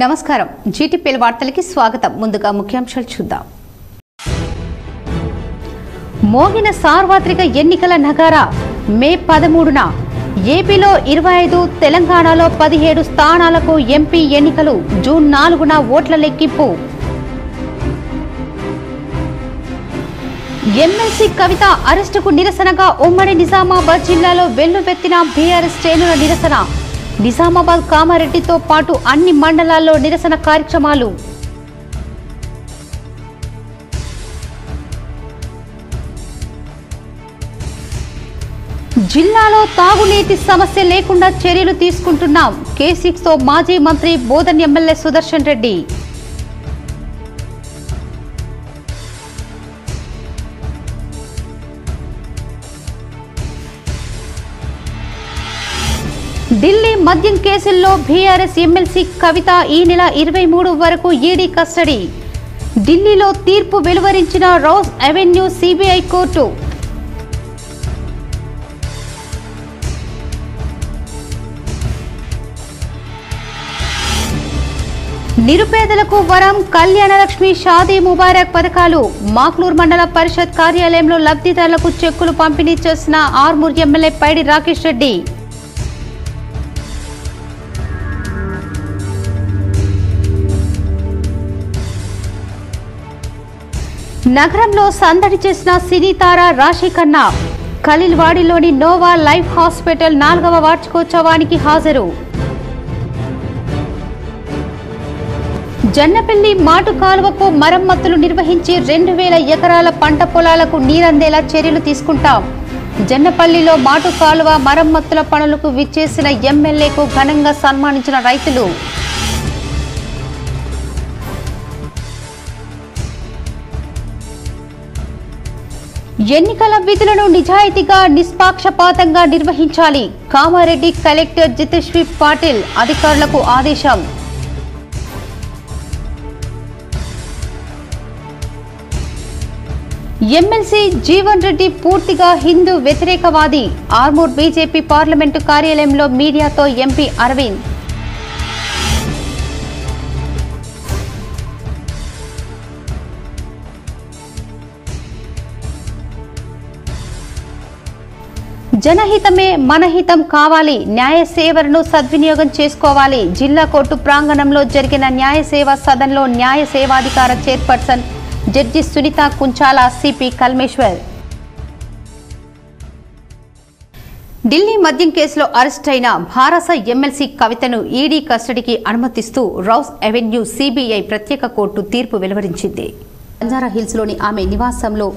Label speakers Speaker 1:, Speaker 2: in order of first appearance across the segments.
Speaker 1: నమస్కారం జీటీపీఎల్ వార్తలకి స్వాగతం. ముందుగా ముఖ్యాంశాలు చూద్దాం. మోగిన సార్వత్రిక ఎన్నికల నగారా మే 13న ఏపీలో 25, తెలంగాణలో 17 స్థానాలకు ఎంపీ ఎన్నికలు. జూన్ 4న ఓట్ల లెక్కింపు. ఎమ్మెల్సీ కవిత అరెస్టుకు నిరసనగా ఉమ్మడి నిజామాబాద్ జిల్లాలో వెల్లువెత్తిన బీఆర్ఎస్ శ్రేణుల నిరసన. నిజామాబాద్, కామారెడ్డితో పాటు అన్ని మండలాల్లో నిరసన కార్యక్రమాలు. జిల్లాలో తాగునీటి సమస్య లేకుండా చర్యలు తీసుకుంటున్నాం. K6తో మాజీ మంత్రి బోధన్ ఎమ్మెల్యే సుదర్శన్ రెడ్డి. ఢిల్లీ మద్యం కేసుల్లో బీఆర్ఎస్ ఎమ్మెల్సీ కవిత ఈ నెల 23 వరకు ఈడీ కస్టడీ. ఢిల్లీలో తీర్పు వెలువరించిన రౌస్ అవెన్యూ సిబిఐ కోర్టు. నిరుపేదలకు వరం కళ్యాణలక్ష్మి, షాదీ ముబారక్ పథకాలు. మాక్లూర్ మండల పరిషత్ కార్యాలయంలో లబ్ధిదారులకు చెక్కులు పంపిణీ చేసిన ఆర్మూర్ ఎమ్మెల్యే పైడి రాకేష్ రెడ్డి. నగరంలో సందడి చేసిన సినీ తార రాశి ఖన్నా. ఖలీల్వాడిలోని నోవా లైఫ్ హాస్పిటల్ 4వ వార్షికోత్సవానికి హాజరు. జన్నపల్లి మాటు కాలువకు మరమ్మతులు నిర్వహించి 2000 ఎకరాల పంట పొలాలకు నీరందేలా చర్యలు తీసుకుంటాం. జన్నపల్లిలో మాటు కాలువ మరమ్మతుల పనులకు విచ్చేసిన ఎమ్మెల్యేకు ఘనంగా సన్మానించిన రైతులు. ఎన్నికల విధులను నిజాయితీగా, నిష్పాక్షపాతంగా నిర్వహించాలి. కామారెడ్డి కలెక్టర్ జితేశ్వరి పాటిల్ అధికారులకు ఆదేశం. ఎమ్మెల్సీ జీవన్ రెడ్డి పూర్తిగా హిందూ వ్యతిరేకవాది. ఆర్మూర్ బీజేపీ పార్లమెంటు కార్యాలయంలో మీడియాతో ఎంపీ అరవింద్. జనహితమే మనహితం కావాలి. న్యాయ సేవలను సద్వినియోగం చేసుకోవాలి. జిల్లా కోర్టు ప్రాంగణంలో జరిగిన న్యాయ సేవా సదన్లో న్యాయ సేవాధికార chairperson judge Sunitha Kunchala, CP Kalmeshwar. Delhi మద్యం కేసులో అరెస్ట్ అయిన భారస ఎమ్మెల్సీ కవితను ఈడీ కస్టడీకి అనుమతిస్తూ రౌస్ అవెన్యూ సిబిఐ ప్రత్యేక కోర్టు తీర్పు వెలువరించింది. బంజారా హిల్స్ లోని ఆమె నివాసంలో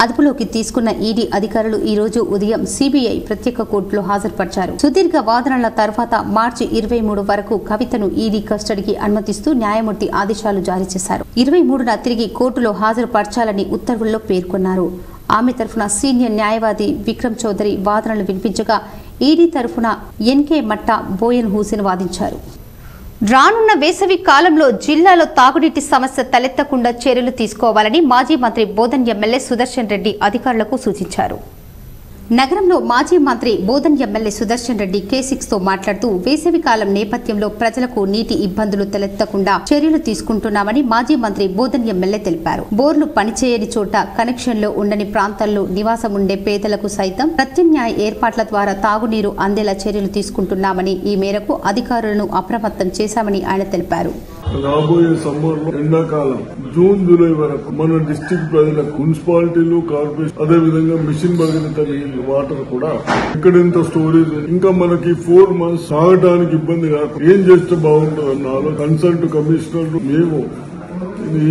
Speaker 1: అదుపులోకి తీసుకున్న ఈడీ అధికారులు ఈ రోజు ఉదయం సిబిఐ ప్రత్యేక కోర్టులో హాజరుపరిచారు. సుదీర్ఘ వాదనల తర్వాత మార్చి 23 వరకు కవితను ఈడీ కస్టడీకి అనుమతిస్తూ న్యాయమూర్తి ఆదేశాలు జారీ చేశారు. 23న తిరిగి కోర్టులో హాజరుపరచాలని ఉత్తర్వుల్లో పేర్కొన్నారు. ఆమె తరఫున సీనియర్ న్యాయవాది విక్రమ్ చౌదరి వాదనలు వినిపించగా ఈడీ తరఫున ఎన్కే మట్టా, బోయన్ హుసేన్ వాదించారు. రానున్న వేసవి కాలంలో జిల్లాలో తాగునీటి సమస్య తలెత్తకుండా చర్యలు తీసుకోవాలని మాజీ మంత్రి బోధన్ ఎమ్మెల్యే సుదర్శన్ రెడ్డి అధికారులకు సూచించారు. నగరంలో మాజీ మంత్రి బోధన్ ఎమ్మెల్యే సుదర్శన్ రెడ్డి K6తో మాట్లాడుతూ వేసవి కాలం నేపథ్యంలో ప్రజలకు నీటి ఇబ్బందులు తలెత్తకుండా చర్యలు తీసుకుంటున్నామని మాజీ మంత్రి బోధన్ ఎమ్మెల్యే తెలిపారు. బోర్లు పనిచేయని చోట, కనెక్షన్లో ఉండని ప్రాంతాల్లో నివాసం ఉండే పేదలకు సైతం ప్రత్యామ్నాయ ఏర్పాట్ల ద్వారా తాగునీరు అందేలా చర్యలు తీసుకుంటున్నామని, ఈ మేరకు అధికారులను అప్రమత్తం చేశామని ఆయన తెలిపారు.
Speaker 2: రాబోయే సమ్మర్ లో ఎండాకాలం జూన్, జూలై వరకు మన డిస్టిక్ ప్రజలకు మున్సిపాలిటీలు, కార్పొరేషన్, అదే విధంగా మిషన్ భగీరథ నీళ్లు, వాటర్ కూడా ఎక్కడెంత స్టోరేజ్ ఇంకా మనకి 4 months తాగడానికి ఇబ్బంది కాదు. ఏం చేస్తే బాగుంటుంది అన్న కన్సల్ట్ కమిషనర్ మేము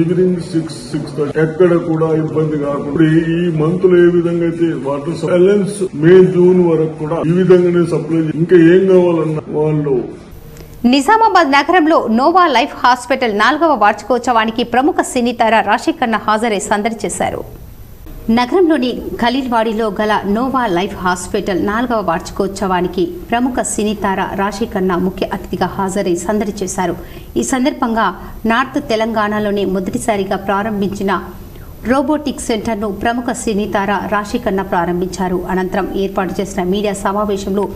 Speaker 2: ఈవినింగ్ 6:30 ఎక్కడ కూడా ఇబ్బంది కాకుండా ఈ మంత్ లో ఏ విధంగా అయితే వాటర్ బ్యాలెన్స్ మే, జూన్ వరకు కూడా ఈ విధంగానే సప్లై. ఇంకా ఏం కావాలన్నా వాళ్ళు.
Speaker 1: నిజామాబాద్ నగరంలో నోవా లైఫ్ హాస్పిటల్ 4వ వార్షికోత్సవానికి ప్రముఖ సినీ తార రాశి ఖన్నా హాజరై సందడి చేశారు. నగరంలోని ఖలీల్వాడిలో గల నోవా లైఫ్ హాస్పిటల్ 4వ వార్షికోత్సవానికి ప్రముఖ సినీ తార రాశి ఖన్నా ముఖ్య అతిథిగా హాజరై సందడి చేశారు. ఈ సందర్భంగా నార్త్ తెలంగాణలోని మొదటిసారిగా ప్రారంభించిన రోబోటిక్ సెంటర్ను ప్రముఖ సినీ తార రాశి ఖన్నా ప్రారంభించారు. అనంతరం ఏర్పాటు చేసిన మీడియా సమావేశంలో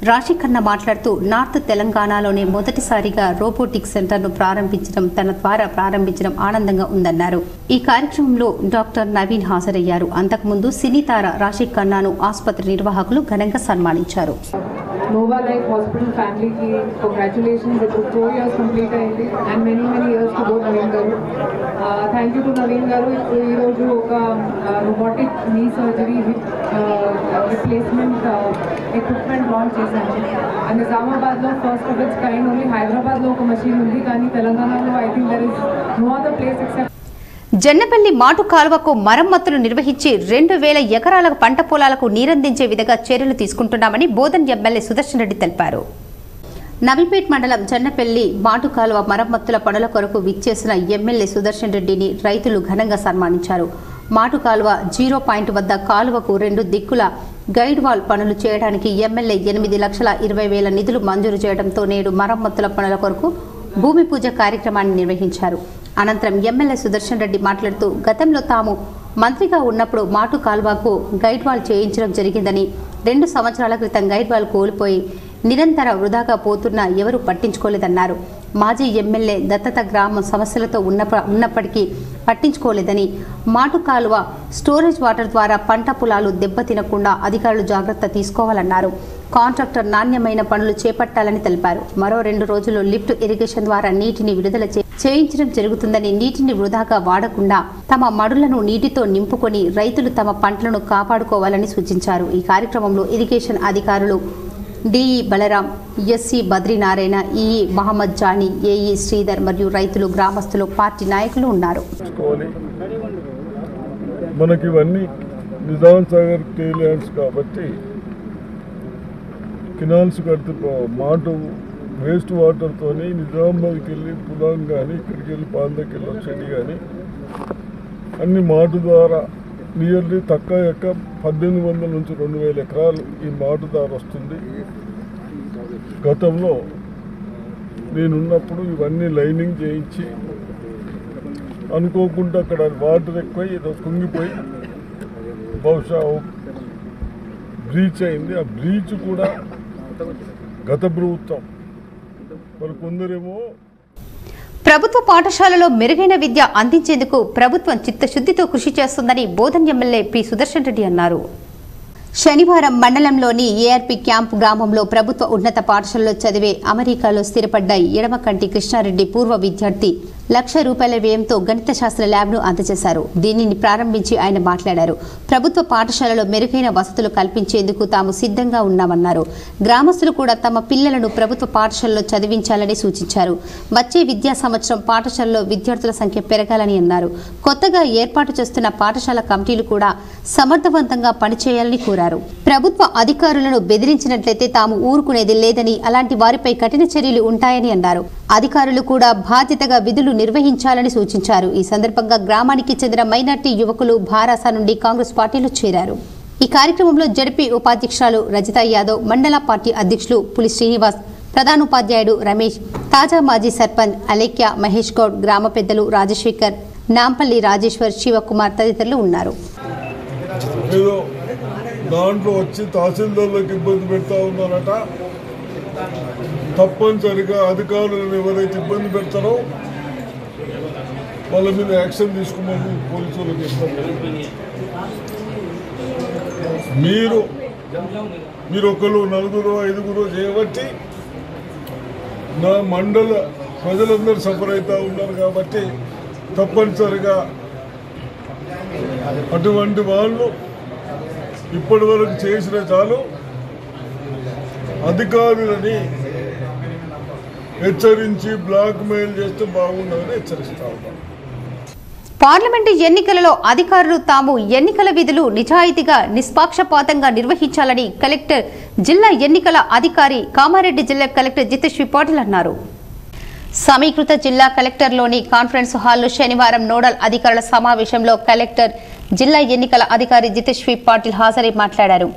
Speaker 1: రాశి ఖన్నా మాట్లాడుతూ నార్త్ తెలంగాణలోనే మొదటిసారిగా రోబోటిక్ సెంటర్ను ప్రారంభించడం తన ద్వారా ప్రారంభించడం ఆనందంగా ఉందన్నారు. ఈ కార్యక్రమంలో డాక్టర్ నవీన్ హాజరయ్యారు. అంతకుముందు సినీ తార రాశి ఖన్నాను ఆసుపత్రి నిర్వాహకులు ఘనంగా సన్మానించారు.
Speaker 3: Nova Life Hospital family ki congratulations, it was 4 years complete ayindi and many years to go Naveen garu. Thank you to Naveen garu. Ee roju oka robotic knee surgery hip replacement equipment launch chesaru. And Nizamabad lo first of its kind, only Hyderabad lo oka machine undi kani Telangana lo I think there is no other place except
Speaker 1: Jannapalli మాటు కాలువకు మరమ్మతులు నిర్వహించి 2000 ఎకరాల పంట పొలాలకు నీరందించే విధంగా చర్యలు తీసుకుంటున్నామని బోధన్ ఎమ్మెల్యే సుదర్శన్ రెడ్డి తెలిపారు. నవీపేట్ మండలం జన్నపల్లి మాటు కాలువ మరమ్మతుల పనుల కొరకు విచ్చేసిన ఎమ్మెల్యే సుదర్శన్ రెడ్డిని రైతులు ఘనంగా సన్మానించారు. మాటు కాలువ 0 పాయింట్ వద్ద కాలువకు 2 దిక్కుల గైడ్ వాల్ పనులు చేయడానికి ఎమ్మెల్యే 8,20,000 నిధులు మంజూరు చేయడంతో నేడు మరమ్మతుల పనుల కొరకు భూమి పూజ కార్యక్రమాన్ని నిర్వహించారు. అనంతరం ఎమ్మెల్యే సుదర్శన్ రెడ్డి మాట్లాడుతూ గతంలో తాము మంత్రిగా ఉన్నప్పుడు మాటు కాల్వాకు గైడ్ వాల్ చేయించడం జరిగిందని 2 సంవత్సరాల క్రితం గైడ్ వాల్ కోల్పోయి నిరంతర వృధాగా పోతున్నా ఎవరూ పట్టించుకోలేదన్నారు. మాజీ ఎమ్మెల్యే దత్తత గ్రామం సమస్యలతో ఉన్నప్పటికీ పట్టించుకోలేదని, మాటు కాలువ స్టోరేజ్ వాటర్ ద్వారా పంట పొలాలు దెబ్బతినకుండా అధికారులు జాగ్రత్త తీసుకోవాలన్నారు. కాంట్రాక్టర్ నాణ్యమైన పనులు చేపట్టాలని తెలిపారు. మరో 2 రోజుల్లో లిఫ్ట్ ఇరిగేషన్ ద్వారా నీటిని విడుదల చేయించడం జరుగుతుందని, నీటిని వృధాగా వాడకుండా తమ మడులను నీటితో నింపుకొని రైతులు తమ పంటలను కాపాడుకోవాలని సూచించారు. ఈ కార్యక్రమంలో ఇరిగేషన్ అధికారులు DE Balram, SC Badrinarayana, EE Mohammed Jani, AE Sridhar మరియు రైతులు, గ్రామస్తులు, పార్టీ నాయకులు ఉన్నారు.
Speaker 2: మనకి ఇవన్నీ నిజాం సాగర్ ల్యాండ్స్ కాబట్టి కెనాల్స్ కడితే మాటు వేస్ట్ వాటర్తోని నిజామాబాద్కి వెళ్ళి పులాం కానీ ఇక్కడికి వెళ్ళి పాలకి వెళ్ళి వచ్చేది కానీ అన్ని మాటు ద్వారా నియర్లీ తక్కువ 1800 నుంచి 2000 ఎకరాలు ఈ మాటు ద్వారా వస్తుంది. గతంలో నేనున్నప్పుడు ఇవన్నీ లైనింగ్ చేయించి అనుకోకుండా అక్కడ వాటర్ ఎక్కువ ఏదో కుంగిపోయి బహుశా బ్రీచ్ అయింది. ఆ బ్రీచ్ కూడా గత ప్రభుత్వం మరి కొందరేమో
Speaker 1: ప్రభుత్వ పాఠశాలలో మెరుగైన విద్య అందించేందుకు ప్రభుత్వం చిత్తశుద్ధితో కృషి చేస్తుందని బోధన్ ఎమ్మెల్యే పి సుదర్శన్ రెడ్డి అన్నారు. శనివారం మండలంలోని ఏఆర్పీ క్యాంపు గ్రామంలో ప్రభుత్వ ఉన్నత పాఠశాలలో చదివే అమెరికాలో స్థిరపడ్డ ఎడమకంటి కృష్ణారెడ్డి పూర్వ విద్యార్థి ₹1,00,000 వ్యయంతో గణిత శాస్త్ర ల్యాబ్ను అందజేశారు. దీనిని ప్రారంభించి ఆయన మాట్లాడారు. ప్రభుత్వ పాఠశాలలో మెరుగైన వసతులు కల్పించేందుకు తాము సిద్ధంగా ఉన్నామన్నారు. గ్రామస్తులు కూడా తమ పిల్లలను ప్రభుత్వ పాఠశాలలో చదివించాలని సూచించారు. వచ్చే విద్యా సంవత్సరం పాఠశాలలో విద్యార్థుల సంఖ్య పెరగాలని అన్నారు. కొత్తగా ఏర్పాటు చేస్తున్న పాఠశాల కమిటీలు కూడా సమర్థవంతంగా పనిచేయాలని కోరారు. ప్రభుత్వ అధికారులను బెదిరించినట్లయితే తాము ఊరుకునేది లేదని, అలాంటి వారిపై కఠిన చర్యలు ఉంటాయని అన్నారు. అధికారులు కూడా బాధ్యతగా విధులు నిర్వహించాలని సూచించారు. ఈ సందర్భంగా గ్రామానికి చెందిన మైనార్టీ యువకులు భారాస నుండి కాంగ్రెస్ పార్టీలో చేరారు. ఈ కార్యక్రమంలో జడ్పీ ఉపాధ్యక్షురాలు రజిత యాదవ్, మండల పార్టీ అధ్యక్షులు పులి శ్రీనివాస్, ప్రధానోపాధ్యాయుడు రమేష్, తాజా మాజీ సర్పంచ్ అలేఖ్య, మహేష్ గౌడ్, గ్రామ పెద్దలు రాజశేఖర్, నాంపల్లి రాజేశ్వర్, శివకుమార్ తదితరులు ఉన్నారు.
Speaker 2: దాంట్లో వచ్చి తహసీల్దార్లకు ఇబ్బంది పెడతా ఉన్నారట. తప్పనిసరిగా అధికారులను ఎవరైతే ఇబ్బంది పెడతారో వాళ్ళ మీద యాక్షన్ తీసుకోమని పోలీసులకు చెప్తారు. మీరు ఒకరు 4, 5 చేయబట్టి నా మండల ప్రజలందరూ సఫర్ అవుతూ ఉన్నారు. కాబట్టి తప్పనిసరిగా అటువంటి వాళ్ళు ఇప్పటి వరకు చేసిన చాలు, అధికారులని హెచ్చరించి బ్లాక్ మెయిల్ చేస్తే బాగుండదని హెచ్చరిస్తా ఉన్నాం.
Speaker 1: పార్లమెంటు ఎన్నికలలో అధికారులు తాము ఎన్నికల విధులు నిజాయితీగా నిష్పాక్షపాతంగా నిర్వహించాలని కలెక్టర్, జిల్లా ఎన్నికల అధికారి కామారెడ్డి జిల్లా కలెక్టర్ జితేశ్వరి పాటిల్ అన్నారు. సమీకృత జిల్లా కలెక్టర్లోని కాన్ఫరెన్స్ హాల్లో శనివారం నోడల్ అధికారుల సమావేశంలో కలెక్టర్, జిల్లా ఎన్నికల అధికారి జితేశ్వరి పాటిల్ హాజరై మాట్లాడారు.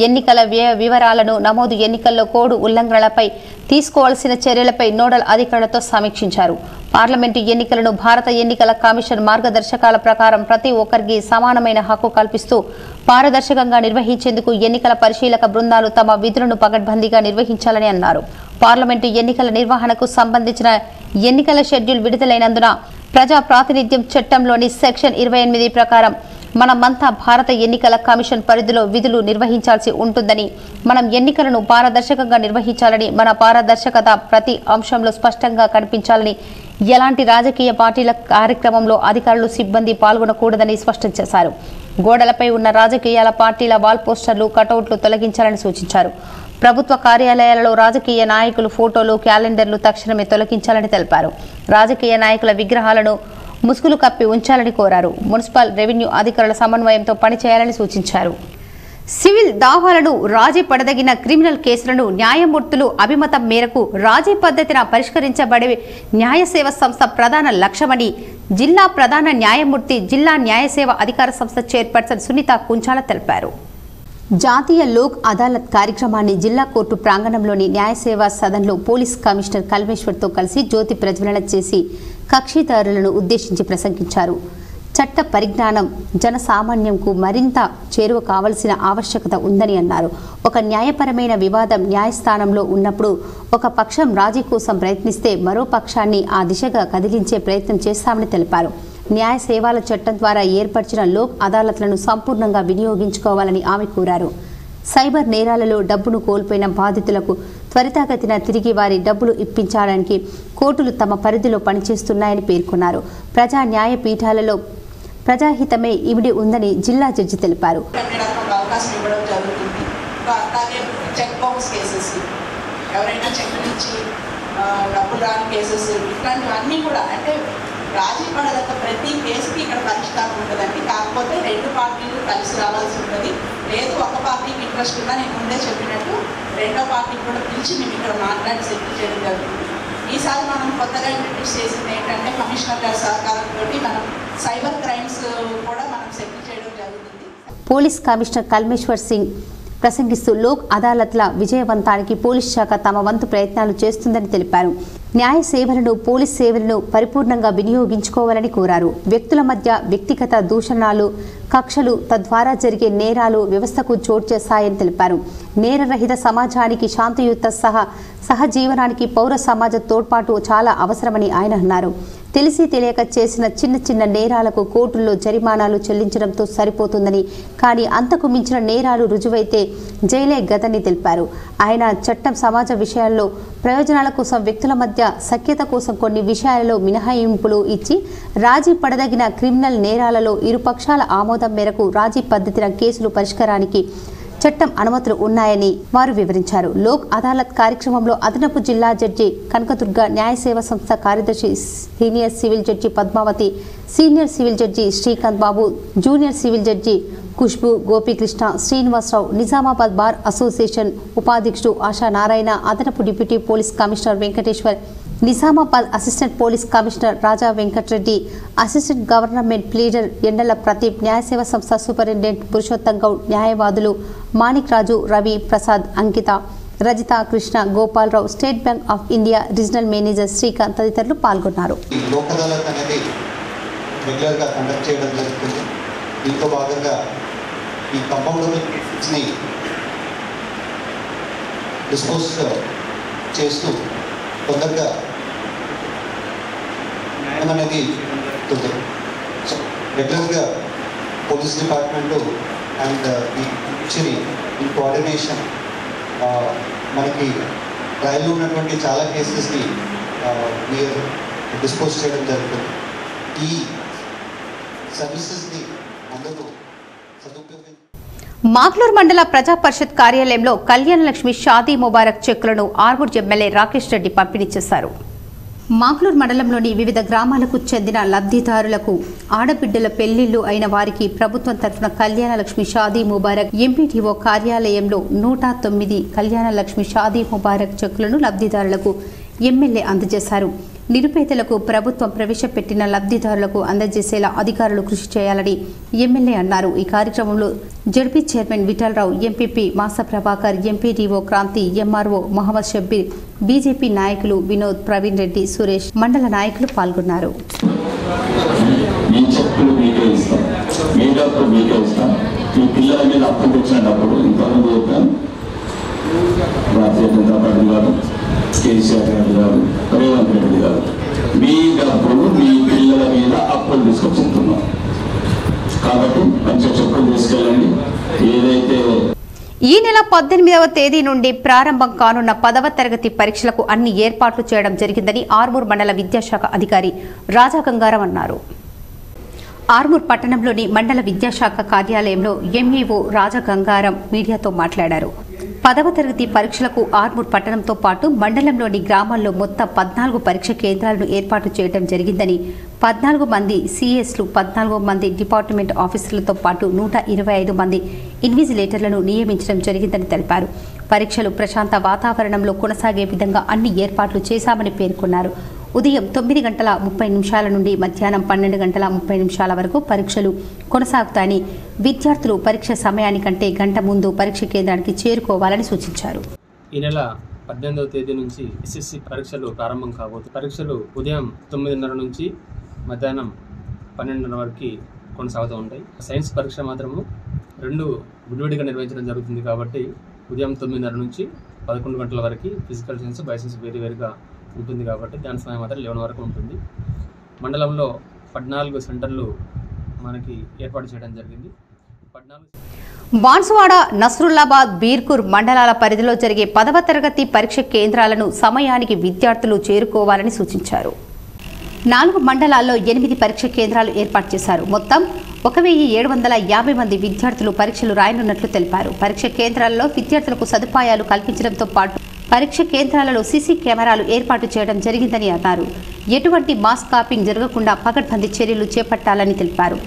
Speaker 1: ఎన్నికల వ్యయ వివరాలను నమోదు, ఎన్నికల్లో కోడ్ ఉల్లంఘనలపై తీసుకోవాల్సిన చర్యలపై నోడల్ అధికారులతో సమీక్షించారు. పార్లమెంటు ఎన్నికలను భారత ఎన్నికల కమిషన్ మార్గదర్శకాల ప్రకారం ప్రతి ఒక్కరికి సమానమైన హక్కు కల్పిస్తూ పారదర్శకంగా నిర్వహించేందుకు ఎన్నికల పరిశీలక బృందాలు తమ విధులను పకడ్బందీగా నిర్వహించాలని అన్నారు. పార్లమెంటు ఎన్నికల నిర్వహణకు సంబంధించిన ఎన్నికల షెడ్యూల్ విడుదలైనందున ప్రజా ప్రాతినిధ్యం చట్టంలోని సెక్షన్ 28 ప్రకారం మనమంతా భారత ఎన్నికల కమిషన్ పరిధిలో విధులు నిర్వహించాల్సి ఉంటుందని, మనం ఎన్నికలను పారదర్శకంగా నిర్వహించాలని, మన పారదర్శకత ప్రతి అంశంలో స్పష్టంగా కనిపించాలని, ఎలాంటి రాజకీయ పార్టీల కార్యక్రమంలో అధికారులు సిబ్బంది పాల్గొనకూడదని స్పష్టం చేశారు. గోడలపై ఉన్న రాజకీయాల పార్టీల వాల్ పోస్టర్లు, కటౌట్లు తొలగించాలని సూచించారు. ప్రభుత్వ కార్యాలయాలలో రాజకీయ నాయకులు ఫోటోలు, క్యాలెండర్లు తక్షణమే తొలగించాలని తెలిపారు. రాజకీయ నాయకుల విగ్రహాలను ముసుగులు కప్పి ఉంచాలని కోరారు. మున్సిపల్, రెవెన్యూ అధికారుల సమన్వయంతో పనిచేయాలని సూచించారు. సివిల్ దావాలను, రాజీ పడదగిన క్రిమినల్ కేసులను న్యాయమూర్తులు అభిమతం మేరకు రాజీ పద్ధతిన పరిష్కరించబడే న్యాయ సేవ సంస్థ ప్రధాన లక్ష్యమని జిల్లా ప్రధాన న్యాయమూర్తి, జిల్లా న్యాయ సేవ అధికార సంస్థ చైర్పర్సన్ సునీత కుంచాల తెలిపారు. జాతీయ లోక్ అదాలత్ కార్యక్రమాన్ని జిల్లా కోర్టు ప్రాంగణంలోని న్యాయ సేవా సదన్లో పోలీస్ కమిషనర్ కల్మేశ్వర్తో కలిసి జ్యోతి ప్రజ్వలన చేసి కక్షిదారులను ఉద్దేశించి ప్రసంగించారు. చట్ట పరిజ్ఞానం జనసామాన్యంకు మరింత చేరువ కావాల్సిన ఆవశ్యకత ఉందని అన్నారు. ఒక న్యాయపరమైన వివాదం న్యాయస్థానంలో ఉన్నప్పుడు ఒక పక్షం రాజీ కోసం ప్రయత్నిస్తే మరో పక్షాన్ని ఆ దిశగా కదిలించే ప్రయత్నం చేస్తామని తెలిపారు. న్యాయ సేవల చట్టం ద్వారా ఏర్పరిచిన లోక్ అదాలత్లను సంపూర్ణంగా వినియోగించుకోవాలని ఆమె కోరారు. సైబర్ నేరాలలో డబ్బును కోల్పోయిన బాధితులకు త్వరితగతిన తిరిగి వారి డబ్బులు ఇప్పించడానికి కోర్టులు తమ పరిధిలో పనిచేస్తున్నాయని పేర్కొన్నారు. ప్రజా న్యాయపీఠాలలో ప్రజాహితమే ఇమిడి ఉందని జిల్లా జడ్జి తెలిపారు.
Speaker 4: రాజీ పడదంత ప్రతి కేసుకి ఇక్కడ పరిష్కారం ఉంటుందండి. కాకపోతే రెండు పార్టీలు కలిసి రావాల్సి ఉంటుంది. లేదు ఒక పార్టీకి ఇంట్రెస్ట్ ఉన్నా నేను ముందే చెప్పినట్టు రెండో పార్టీకి కూడా పిలిచి మేము ఇక్కడ మాట్లాడి సెటిల్ చేయడం జరుగుతుంది. ఈసారి మనం కొత్తగా ఇంట్రడ్యూస్ చేసింది ఏంటంటే కమిషనర్ గారి సహకారంతో మనం సైబర్ క్రైమ్స్ కూడా మనం సెటిల్ చేయడం జరుగుతుంది.
Speaker 1: పోలీస్ కమిషనర్ కల్మేశ్వర్ సింగ్ ప్రసంగిస్తూ లోక్ అదాలత్ల విజయవంతానికి పోలీస్ శాఖ తమ వంతు ప్రయత్నాలు చేస్తుందని తెలిపారు. న్యాయ సేవలను, పోలీస్ సేవలను పరిపూర్ణంగా వినియోగించుకోవాలని కోరారు. వ్యక్తుల మధ్య వ్యక్తిగత దూషణలు, కక్షలు తద్వారా జరిగే నేరాలు వ్యవస్థకు చోటు చేస్తాయని తెలిపారు. నేరరహిత సమాజానికి శాంతియుత సహజీవనానికి పౌర సమాజ తోడ్పాటు చాలా అవసరమని ఆయన అన్నారు. తెలిసి తెలియక చేసిన చిన్న చిన్న నేరాలకు కోర్టుల్లో జరిమానాలు చెల్లించడంతో సరిపోతుందని, కానీ అంతకు మించిన నేరాలు రుజువైతే జైలే గదని తెలిపారు. ఆయన చట్టం సమాజ విషయాల్లో ప్రయోజనాల కోసం వ్యక్తుల మధ్య సఖ్యత కోసం కొన్ని విషయాలలో మినహాయింపులు ఇచ్చి రాజీ పడదగిన క్రిమినల్ నేరాలలో ఇరుపక్షాల ఆమోదం మేరకు రాజీ పద్ధతిన కేసులు పరిష్కారానికి చట్టం అనుమతులు ఉన్నాయని వారు వివరించారు. లోక్ అదాలత్ కార్యక్రమంలో అదనపు జిల్లా జడ్జి కనకదుర్గ, న్యాయ సేవా సంస్థ కార్యదర్శి senior civil judge Padmavati, senior civil judge Srikanth Babu, junior civil judge Khushbu, Gopikrishna, Srinivasarao, Nizamabad bar association ఉపాధ్యక్షుడు ఆశా నారాయణ, అదనపు deputy police commissioner Venkateshwar, Nizamabad assistant police commissioner Raja Venkatareddy, assistant government pleader Endala Pradeep, న్యాయ సేవా సంస్థ సూపరింటెండెంట్ పురుషోత్తం గౌడ్, న్యాయవాదులు Manik Raju, Ravi Prasad, Ankita, Rajitha, Krishna, Gopalarao, State Bank of India regional manager Srikanth తదితరులు పాల్గొన్నారు.
Speaker 5: దీంతో భాగంగా ఈ కంపౌండర్ని డిస్పోజ్ చేస్తూ తొందరగా న్యాయం అనేది కుదరదు. సో రెగ్యులర్గా పోలీస్ డిపార్ట్మెంటు అండ్ ఈ జుడిషియరీ ఇన్ కోఆర్డినేషన్ మనకి ట్రయల్లో ఉన్నటువంటి చాలా కేసెస్ని మీరు డిస్పోజ్ చేయడం జరుగుతుంది. ఈ సర్వీసెస్ని అందరూ సదుపయోగం.
Speaker 1: మాగ్లూర్ మండల ప్రజా పరిషత్ కార్యాలయంలో కళ్యాణ లక్ష్మి షాదీ ముబారక్ చెక్కులను ఆర్మూర్ ఎమ్మెల్యే రాకేష్ రెడ్డి పంపిణీ చేశారు. మాగ్లూర్ మండలంలోని వివిధ గ్రామాలకు చెందిన లబ్ధిదారులకు ఆడబిడ్డల పెళ్లిళ్లు అయిన వారికి ప్రభుత్వం తరఫున కళ్యాణ లక్ష్మి షాదీ ముబారక్ ఎంపీటీఓ కార్యాలయంలో 109 కళ్యాణ లక్ష్మి షాదీ ముబారక్ చెక్కులను లబ్ధిదారులకు ఎమ్మెల్యే అందజేశారు. నిరుపేదలకు ప్రభుత్వం ప్రవేశపెట్టిన లబ్ధిదారులకు అందజేసేలా అధికారులు కృషి చేయాలని ఎమ్మెల్యే అన్నారు. ఈ కార్యక్రమంలో ZP chairman Vithalrao, MPP Masa Prabhakar, MPDO Kranthi, MRO Mohammed Shabbir, BJP నాయకులు వినోద్, ప్రవీణ్ రెడ్డి, సురేష్, మండల నాయకులు పాల్గొన్నారు.
Speaker 6: ఈ పిల్లల మీద అప్పుకు వచ్చినప్పుడు ఇంతకుముందు చెప్పాను, భారతీయ జనతా పార్టీ గారు, కేసీఆర్ గారు గారు, రేవంత్ రెడ్డి గారు మీ డబ్బులు మీ పిల్లల మీద అప్పులు తీసుకొచ్చుతున్నాం. కాబట్టి మంచి చెప్పులు తీసుకెళ్ళండి. ఏదైతే
Speaker 1: ఈ నెల 18వ తేదీ నుండి ప్రారంభం కానున్న 10వ తరగతి పరీక్షలకు అన్ని ఏర్పాట్లు చేయడం జరిగిందని ఆర్మూర్ మండల విద్యాశాఖ అధికారి రాజా గంగారం అన్నారు. ఆర్మూర్ పట్టణంలోని మండల విద్యాశాఖ కార్యాలయంలో ఎంఈఓ రాజా గంగారం మీడియాతో మాట్లాడారు. 10వ తరగతి పరీక్షలకు ఆర్మూర్ పట్టణంతో పాటు మండలంలోని గ్రామాల్లో మొత్తం 14 పరీక్ష కేంద్రాలను ఏర్పాటు చేయడం జరిగిందని, 14 మంది సిఎస్లు, 14 మంది డిపార్ట్మెంట్ ఆఫీసర్లతో పాటు 125 మంది ఇన్విజిలేటర్లను నియమించడం జరిగిందని తెలిపారు. పరీక్షలు ప్రశాంత వాతావరణంలో కొనసాగే విధంగా అన్ని ఏర్పాట్లు చేశామని పేర్కొన్నారు. ఉదయం 9:30 నుండి మధ్యాహ్నం 12:30 వరకు పరీక్షలు కొనసాగుతాయని, విద్యార్థులు పరీక్ష సమయానికంటే గంట ముందు పరీక్ష కేంద్రానికి చేరుకోవాలని సూచించారు.
Speaker 7: ఈ నెల 18వ తేదీ నుంచి ఎస్ఎస్సి పరీక్షలు ప్రారంభం కాబోతుంది. పరీక్షలు ఉదయం 9:30 నుంచి మధ్యాహ్నం 12:30 వరకు కొనసాగుతూ ఉంటాయి. సైన్స్ పరీక్ష మాత్రము 2 విడివిడిగా నిర్వహించడం జరుగుతుంది. కాబట్టి ఉదయం 9:30 నుంచి 11 గంటల వరకు ఫిజికల్ సైన్స్, బయోసైన్స్ వేరువేరుగా ఉంటుంది. కాబట్టి దాని సమయం మాత్రం 11 వరకు ఉంటుంది. మండలంలో 14 సెంటర్లు మనకి ఏర్పాటు చేయడం జరిగింది.
Speaker 1: బాన్సువాడ, నస్రుల్లాబాద్, బీర్కూర్ మండలాల పరిధిలో జరిగే 10వ తరగతి పరీక్ష కేంద్రాలను సమయానికి విద్యార్థులు చేరుకోవాలని సూచించారు. 4 మండలాల్లో 8 పరీక్ష కేంద్రాలు ఏర్పాటు చేశారు. మొత్తం 1750 మంది విద్యార్థులు పరీక్షలు రాయనున్నట్లు తెలిపారు. పరీక్ష కేంద్రాల్లో విద్యార్థులకు సదుపాయాలు కల్పించడంతో పాటు పరీక్ష కేంద్రాలలో సీసీ కెమెరాలు ఏర్పాటు చేయడం జరిగిందని అన్నారు. ఎటువంటి మాస్ కాపింగ్ జరగకుండా పకడ్బందీ చర్యలు చేపట్టాలని తెలిపారు.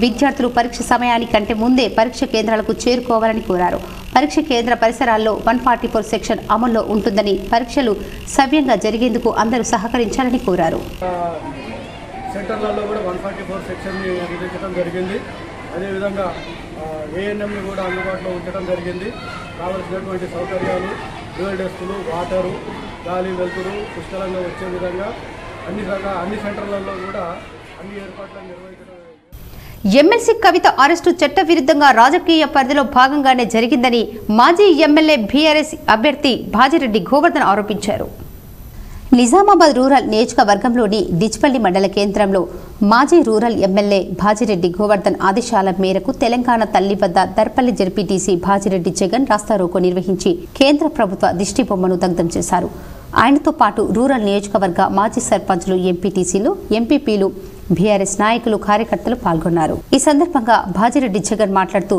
Speaker 1: విద్యార్థులు పరీక్ష సమయానికంటే ముందే పరీక్ష కేంద్రాలకు చేరుకోవాలని కోరారు. పరీక్ష కేంద్ర పరిసరాల్లో 144 సెక్షన్ అమల్లో ఉంటుందని, పరీక్షలు సవ్యంగా జరిగేందుకు అందరూ సహకరించాలని కోరారు.
Speaker 8: సెంటర్లలో కూడా 144 సెక్షన్ని విధించడం జరిగింది. అదేవిధంగా ఏఎన్ఎంని కూడా అందుబాటులో ఉంచడం జరిగింది. కావలసినటువంటి సౌకర్యాలు, డ్యూయల్ డెస్కులు, వాటరు, గాలి, వెలుతురు పుష్కలంగా వచ్చే విధంగా అన్ని సెంటర్లలో కూడా అన్ని ఏర్పాట్లను నిర్వహించడం.
Speaker 1: ఎమ్మెల్సీ కవిత అరెస్టు చట్టవిరుద్ధంగా రాజకీయ పరిధిలో భాగంగానే జరిగిందని మాజీ ఎమ్మెల్యే బీఆర్ఎస్ అభ్యర్థి భాజిరెడ్డి గోవర్ధన్ ఆరోపించారు. నిజామాబాద్ రూరల్ నియోజకవర్గంలోని డిచ్పల్లి మండల కేంద్రంలో మాజీ రూరల్ ఎమ్మెల్యే భాజిరెడ్డి గోవర్ధన్ ఆదేశాల మేరకు తెలంగాణ తల్లి వద్ద దర్పల్లి జడ్పీటీసీ భాజిరెడ్డి జగన్ రాస్తారోకో నిర్వహించి కేంద్ర ప్రభుత్వ దిష్టిబొమ్మను దగ్ధం చేశారు. ఆయనతో పాటు రూరల్ నియోజకవర్గ మాజీ సర్పంచ్లు, ఎంపీటీసీలు, ఎంపీపీలు, బీఆర్ఎస్ నాయకులు, కార్యకర్తలు పాల్గొన్నారు. ఈ సందర్భంగా భాజిరెడ్డి జగన్ మాట్లాడుతూ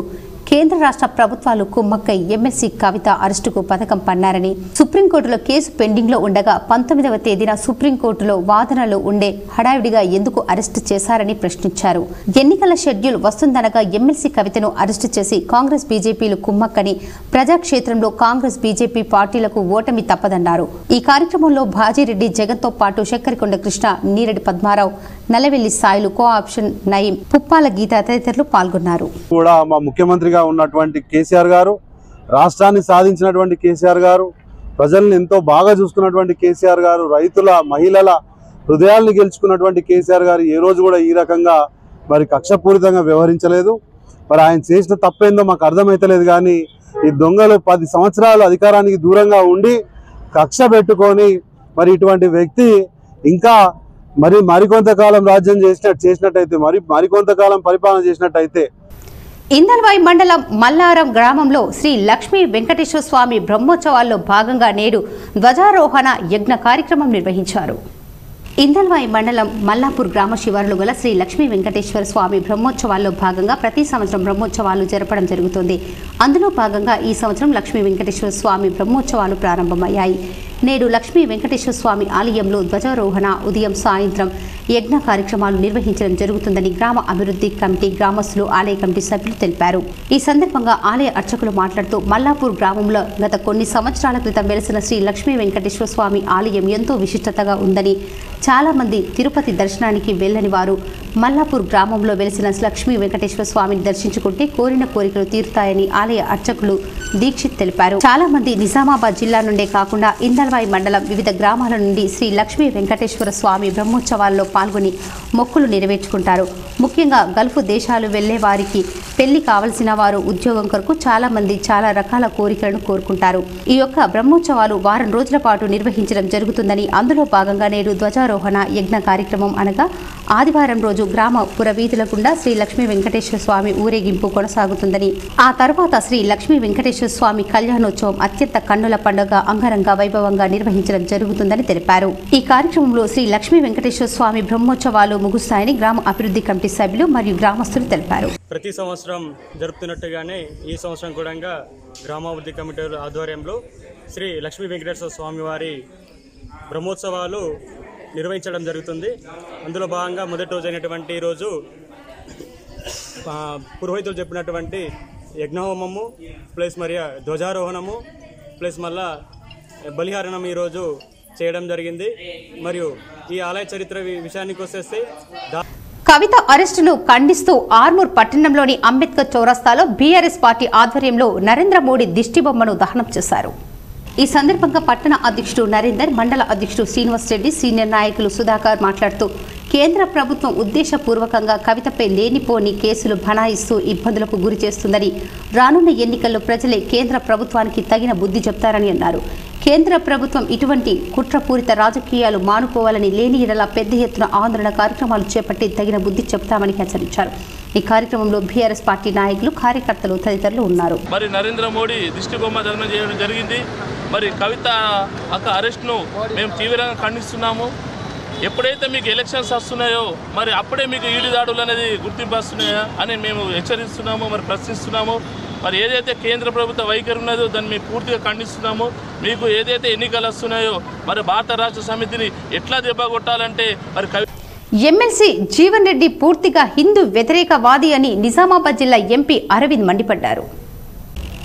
Speaker 1: కేంద్ర రాష్ట్ర ప్రభుత్వాలు కుమ్మక్కై ఎమ్మెల్సీ కవిత అరెస్టుకు పథకం పన్నారని, సుప్రీంకోర్టులో కేసు పెండింగ్ లో ఉండగా 19వ తేదీన సుప్రీంకోర్టులో వాదనలు ఉండే హడావిడిగా ఎందుకు అరెస్టు చేశారని ప్రశ్నించారు. ఎన్నికల షెడ్యూల్ వస్తుందనగా ఎమ్మెల్సీ కవితను అరెస్టు చేసి కాంగ్రెస్, బీజేపీలు కుమ్మక్కని ప్రజాక్షేత్రంలో కాంగ్రెస్, బీజేపీ పార్టీలకు ఓటమి తప్పదన్నారు. ఈ కార్యక్రమంలో భాజిరెడ్డి జగన్ తో పాటు శక్కరికొండ కృష్ణ, నీరెడ్డి పద్మారావు, నల్లవెల్లి సాయిలు, కో ఆప్షన్ నయీం, పుప్పాల గీత తదితరులు పాల్గొన్నారు.
Speaker 9: కూడా మా ముఖ్యమంత్రిగా ఉన్నటువంటి కేసీఆర్ గారు, రాష్ట్రాన్ని సాధించినటువంటి కేసీఆర్ గారు, ప్రజల్ని ఎంతో బాగా చూసుకున్నటువంటి కేసీఆర్ గారు, రైతుల, మహిళల హృదయాల్ని గెలుచుకున్నటువంటి కేసీఆర్ గారు ఏ రోజు కూడా ఈ రకంగా మరి కక్షపూరితంగా వ్యవహరించలేదు. మరి ఆయన చేసిన తప్పేందో మాకు అర్థమైతలేదు. కానీ ఈ దొంగలు 10 సంవత్సరాలు అధికారానికి దూరంగా ఉండి కక్ష పెట్టుకొని మరి ఇటువంటి వ్యక్తి ఇంకా మరికొంతకాలం రాజ్యం చేసినట్టయితే మరికొంతకాలం పరిపాలన చేసినట్టయితే.
Speaker 1: ఇందల్వాయి మండలం మల్లారం గ్రామంలో శ్రీ లక్ష్మీ వెంకటేశ్వర స్వామి బ్రహ్మోత్సవాల్లో భాగంగా నేడు ధ్వజారోహణ యజ్ఞ కార్యక్రమం నిర్వహించారు. ఇందల్వాయి మండలం మల్లాపూర్ గ్రామ శివారులో గల శ్రీ లక్ష్మీ వెంకటేశ్వర స్వామి బ్రహ్మోత్సవాల్లో భాగంగా ప్రతి సంవత్సరం బ్రహ్మోత్సవాలు జరపడం జరుగుతుంది. అందులో భాగంగా ఈ సంవత్సరం లక్ష్మీ వెంకటేశ్వర స్వామి బ్రహ్మోత్సవాలు ప్రారంభమయ్యాయి. నేడు లక్ష్మీ వెంకటేశ్వర స్వామి ఆలయంలో ధ్వజారోహణ, ఉదయం, సాయంత్రం యజ్ఞ కార్యక్రమాలు నిర్వహించడం జరుగుతుందని గ్రామ అభివృద్ధి కమిటీ, గ్రామస్తులు, ఆలయ కమిటీ సభ్యులు తెలిపారు. ఈ సందర్భంగా ఆలయ అర్చకులు మాట్లాడుతూ మల్లాపూర్ గ్రామంలో గత కొన్ని సంవత్సరాల క్రితం వెలిసిన శ్రీ లక్ష్మీ వెంకటేశ్వర స్వామి ఆలయం ఎంతో విశిష్టతగా ఉందని, చాలా మంది తిరుపతి దర్శనానికి వెళ్లని వారు మల్లాపూర్ గ్రామంలో వెలిసిన లక్ష్మీ వెంకటేశ్వర స్వామిని దర్శించుకుంటే కోరిన కోరికలు తీరుతాయని ఆలయ అర్చకులు దీక్షిత్ తెలిపారు. చాలా మంది నిజామాబాద్ జిల్లా నుండే కాకుండా ఇందల్వాయి మండలం వివిధ గ్రామాల నుండి శ్రీ లక్ష్మీ వెంకటేశ్వర స్వామి బ్రహ్మోత్సవాల్లో పాల్గొని మొక్కులు నెరవేర్చుకుంటారు. ముఖ్యంగా గల్ఫ్ దేశాలు వెళ్లే వారికి పెళ్లి కావలసిన వారు ఉద్యోగం కొరకు చాలా మంది చాలా రకాల కోరికలను కోరుకుంటారు. ఈ యొక్క బ్రహ్మోత్సవాలు వారం రోజుల పాటు నిర్వహించడం జరుగుతుందని, అందులో భాగంగా నేడు ధ్వజారోహణ యజ్ఞ కార్యక్రమం అనగా ఆదివారం రోజు గ్రామ పురవీధుల గుండా శ్రీ లక్ష్మీ వెంకటేశ్వర స్వామి ఊరేగింపు కొనసాగుతుందని, ఆ తర్వాత శ్రీ లక్ష్మీ వెంకటేశ్వర స్వామి కళ్యాణోత్సవం అత్యంత కన్నుల పండుగ అంగరంగ వైభవంగా నిర్వహించడం జరుగుతుందని తెలిపారు. ఈ కార్యక్రమంలో శ్రీ లక్ష్మీ వెంకటేశ్వర స్వామి బ్రహ్మోత్సవాలు ముగుస్తాయని గ్రామ అభివృద్ధి కమిటీ సభ్యులు మరియు గ్రామస్తులు తెలిపారు.
Speaker 10: ప్రతి సంవత్సరం జరుపుతున్నట్టుగానే ఈ సంవత్సరం కూడా గ్రామాభివృద్ధి కమిటీ ఆధ్వర్యంలో శ్రీ లక్ష్మీ వెంకటేశ్వర స్వామి వారి బ్రహ్మోత్సవాలు నిర్వహించడం జరుగుతుంది. అందులో భాగంగా మొదటి రోజు అయినటువంటి ఈరోజు పురోహితులు చెప్పినటువంటి యజ్ఞహోమము ప్లస్ మరియు ధ్వజారోహణము ప్లస్ మళ్ళా బలిహారణం ఈరోజు చేయడం జరిగింది. మరియు ఈ ఆలయ చరిత్ర విషయానికి వచ్చేస్తే
Speaker 1: కవిత అరెస్టును ఖండిస్తూ ఆర్మూర్ పట్టణంలోని అంబేద్కర్ చౌరస్తాలో బీఆర్ఎస్ పార్టీ ఆధ్వర్యంలో నరేంద్ర మోడీ దిష్టిబొమ్మను దహనం చేశారు. ఈ సందర్భంగా పట్టణ అధ్యక్షుడు నరేందర్, మండల అధ్యక్షుడు శ్రీనివాస్ రెడ్డి, సీనియర్ నాయకులు సుధాకర్ మాట్లాడుతూ కేంద్ర ప్రభుత్వం ఉద్దేశపూర్వకంగా కవితపై లేనిపోని కేసులు బనాయిస్తూ ఇబ్బందులకు గురి చేస్తుందని, రానున్న ఎన్నికల్లో ప్రజలే కేంద్ర ప్రభుత్వానికి తగిన బుద్ధి చెప్తారని అన్నారు. కేంద్ర ప్రభుత్వం ఇటువంటి కుట్రపూరిత రాజకీయాలు మానుకోవాలని, లేని ఎడల పెద్ద ఎత్తున ఆందోళన కార్యక్రమాలు చేపట్టి తగిన బుద్ధి చెప్తామని హెచ్చరించారు. ఈ కార్యక్రమంలో బీఆర్ఎస్ పార్టీ నాయకులు, కార్యకర్తలు తదితరులు ఉన్నారు.
Speaker 11: మరి నరేంద్ర మోడీ దిష్టిబొమ్మ దహనం చేయడం జరిగింది. మరి కవిత అక్క అరెస్ట్ను మేము తీవ్రంగా ఖండిస్తున్నాము. ఎప్పుడైతే మీకు ఎలక్షన్స్ వస్తున్నాయో మరి అప్పుడే మీకు ఈడి దాడులు అనేది గుర్తింపు వస్తున్నాయా అని మేము హెచ్చరిస్తున్నాము, మరి ప్రశ్నిస్తున్నాము. మరి ఏదైతే కేంద్ర ప్రభుత్వ వైఖరి ఉన్నదో దాన్ని మేము పూర్తిగా ఖండిస్తున్నాము. మీకు ఏదైతే ఎన్నికలు వస్తున్నాయో మరి భారత రాష్ట్ర సమితిని ఎట్లా దెబ్బ కొట్టాలంటే మరి
Speaker 1: ఎమ్మెల్సీ జీవన్ రెడ్డి పూర్తిగా హిందూ వ్యతిరేకవాది అని నిజామాబాద్ జిల్లా ఎంపీ అరవింద్ మండిపడ్డారు.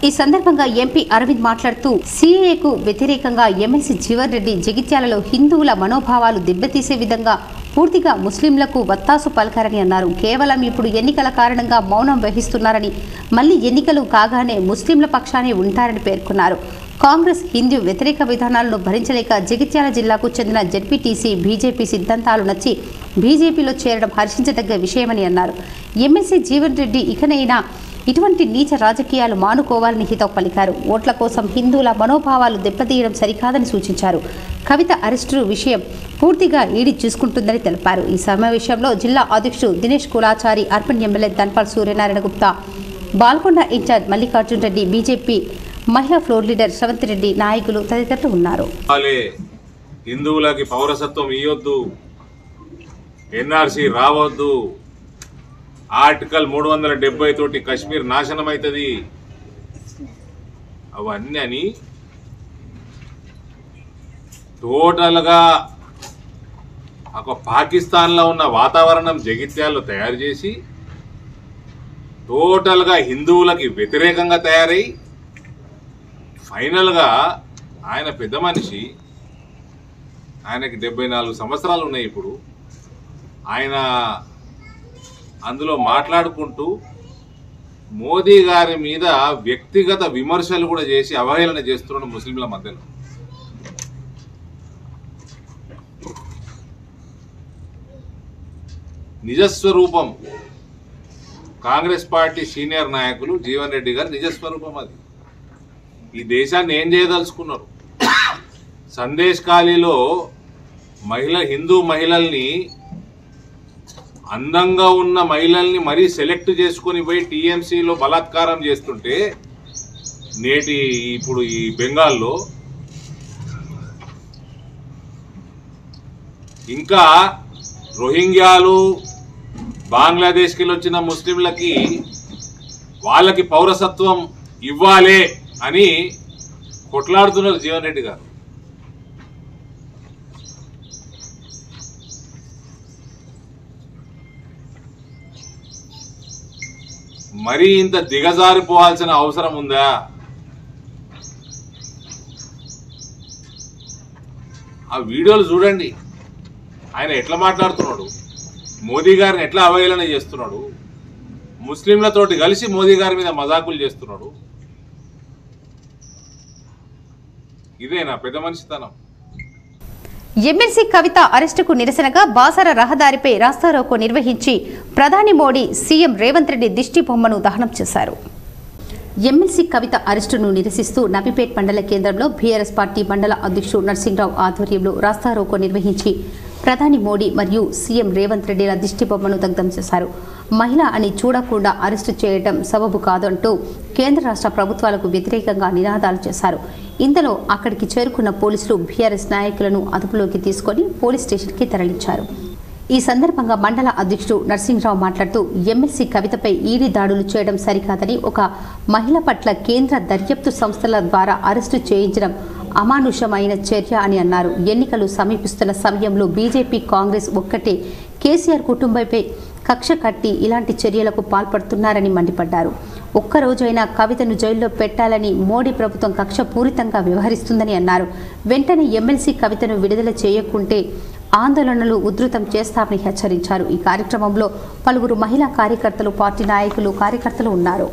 Speaker 1: ఈ సందర్భంగా ఎంపీ అరవింద్ మాట్లాడుతూ సీఏకు వ్యతిరేకంగా ఎమ్మెల్సీ జీవన్ రెడ్డి జగిత్యాలలో హిందువుల మనోభావాలు దెబ్బతీసే విధంగా పూర్తిగా ముస్లింలకు వత్తాసు పలకారని అన్నారు. కేవలం ఇప్పుడు ఎన్నికల కారణంగా మౌనం వహిస్తున్నారని, మళ్లీ ఎన్నికలు కాగానే ముస్లింల పక్షానే ఉంటారని పేర్కొన్నారు. కాంగ్రెస్ హిందూ వ్యతిరేక విధానాలను భరించలేక జగిత్యాల జిల్లాకు చెందిన జెడ్పీటీసీ బీజేపీ సిద్ధాంతాలు నచ్చి బీజేపీలో చేరడం హర్షించదగ్గ విషయమని అన్నారు. ఎమ్మెల్సీ జీవన్ రెడ్డి ఇకనైనా ఇటువంటి నీచ రాజకీయాలు మానుకోవాలని హితవు పలికారు. ఓట్ల కోసం హిందువుల మనోభావాలు దెబ్బతీయడం సరికాదని సూచించారు. కవిత అరెస్టు విషయం పూర్తిగా ఈడీ చూసుకుంటుందని తెలిపారు. ఈ సమావేశంలో జిల్లా అధ్యక్షుడు Dinesh Kulachari, urban MLA Dhanpal Suryanarayana Gupta, Balkonda incharge Mallikarjun Reddy, BJP మహిళా ఫ్లోర్ లీడర్ శ్రవంతి రెడ్డి, నాయకులు తదితరులు ఉన్నారు.
Speaker 12: హిందువులకి పౌరసత్వం ఇవ్వద్దు, ఎన్ఆర్సీ రావద్దు, ఆర్టికల్ 370 తోటి కశ్మీర్ నాశనం అవుతుంది, అవన్నీ అని టోటల్గా ఒక పాకిస్తాన్లో ఉన్న వాతావరణం జగిత్యాల్లో తయారు చేసి టోటల్గా హిందువులకి వ్యతిరేకంగా తయారై ఫైనల్గా ఆయన పెద్ద మనిషి, ఆయనకి 74 సంవత్సరాలు ఉన్నాయి. ఇప్పుడు ఆయన అందులో మాట్లాడుకుంటూ మోదీ గారి మీద వ్యక్తిగత విమర్శలు కూడా చేసి అవహేళన చేస్తున్నాడు ముస్లింల మధ్యలో. నిజస్వరూపం కాంగ్రెస్ పార్టీ సీనియర్ నాయకులు జీవన్ రెడ్డి గారు నిజస్వరూపం. అది ఈ దేశాన్ని ఏం చేయదలుచుకున్నారు? సందేశ్ ఖాళీలో హిందూ మహిళల్ని, అందంగా ఉన్న మహిళల్ని మరీ సెలెక్ట్ చేసుకుని పోయి టీఎంసీలో బలాత్కారం చేస్తుంటే నేటి ఇప్పుడు ఈ బెంగాల్లో ఇంకా రోహింగ్యాలు, బంగ్లాదేశ్కి వచ్చిన ముస్లింలకి వాళ్ళకి పౌరసత్వం ఇవ్వాలే అని కొట్లాడుతున్నారు జీవన్ రెడ్డి గారు. మరీ ఇంత దిగజారిపోవాల్సిన అవసరం ఉందా? ఆ వీడియోలు చూడండి. ఆయన ఎట్లా మాట్లాడుతున్నాడు, మోదీ గారిని ఎట్లా అవహేళన చేస్తున్నాడు, ముస్లింలతోటి కలిసి మోదీ గారి మీద మజాకులు చేస్తున్నాడు. ఇదేనా పెద్ద మనిషితనం?
Speaker 1: ఎమ్మెల్సీ కవిత అరెస్టుకు నిరసనగా బాసర రహదారిపై రాస్తారోకో నిర్వహించి ప్రధాని మోడీ, సీఎం రేవంత్ రెడ్డి దిష్టి బొమ్మను దహనం చేశారు. ఎమ్మెల్సీ కవిత అరెస్టును నిరసిస్తూ నబిపేట్ మండల కేంద్రంలో బీఆర్ఎస్ పార్టీ మండల అధ్యక్షుడు నర్సింగ్రావు ఆధ్వర్యంలో రాస్తారోకో నిర్వహించి ప్రధాని మోడీ మరియు సీఎం రేవంత్ రెడ్డిల దిష్టి బొమ్మను దగ్ధం చేశారు. మహిళ అని చూడకుండా అరెస్టు చేయడం సబబు కాదంటూ కేంద్ర రాష్ట్ర ప్రభుత్వాలకు వ్యతిరేకంగా నినాదాలు చేశారు. ఇందులో అక్కడికి చేరుకున్న పోలీసులు బీఆర్ఎస్ నాయకులను అదుపులోకి తీసుకుని పోలీస్ స్టేషన్కి తరలించారు. ఈ సందర్భంగా మండల అధ్యక్షుడు నర్సింగ్రావు మాట్లాడుతూ ఎమ్మెల్సీ కవితపై ఈడీ దాడులు చేయడం సరికాదని, ఒక మహిళ పట్ల కేంద్ర దర్యాప్తు సంస్థల ద్వారా అరెస్టు చేయించడం అమానుషమైన చర్య అని అన్నారు. ఎన్నికలు సమీపిస్తున్న సమయంలో బీజేపీ, కాంగ్రెస్ ఒక్కటే కేసీఆర్ కుటుంబంపై కక్ష కట్టి ఇలాంటి చర్యలకు పాల్పడుతున్నారని మండిపడ్డారు. ఒక్కరోజైనా కవితను జైల్లో పెట్టాలని మోడీ ప్రభుత్వం కక్ష పూరితంగా వ్యవహరిస్తుందని అన్నారు. వెంటనే ఎమ్మెల్సీ కవితను విడుదల చేయకుంటే ఆందోళనలు ఉధృతం చేస్తామని హెచ్చరించారు. ఈ కార్యక్రమంలో పలువురు మహిళా కార్యకర్తలు, పార్టీ నాయకులు, కార్యకర్తలు ఉన్నారు.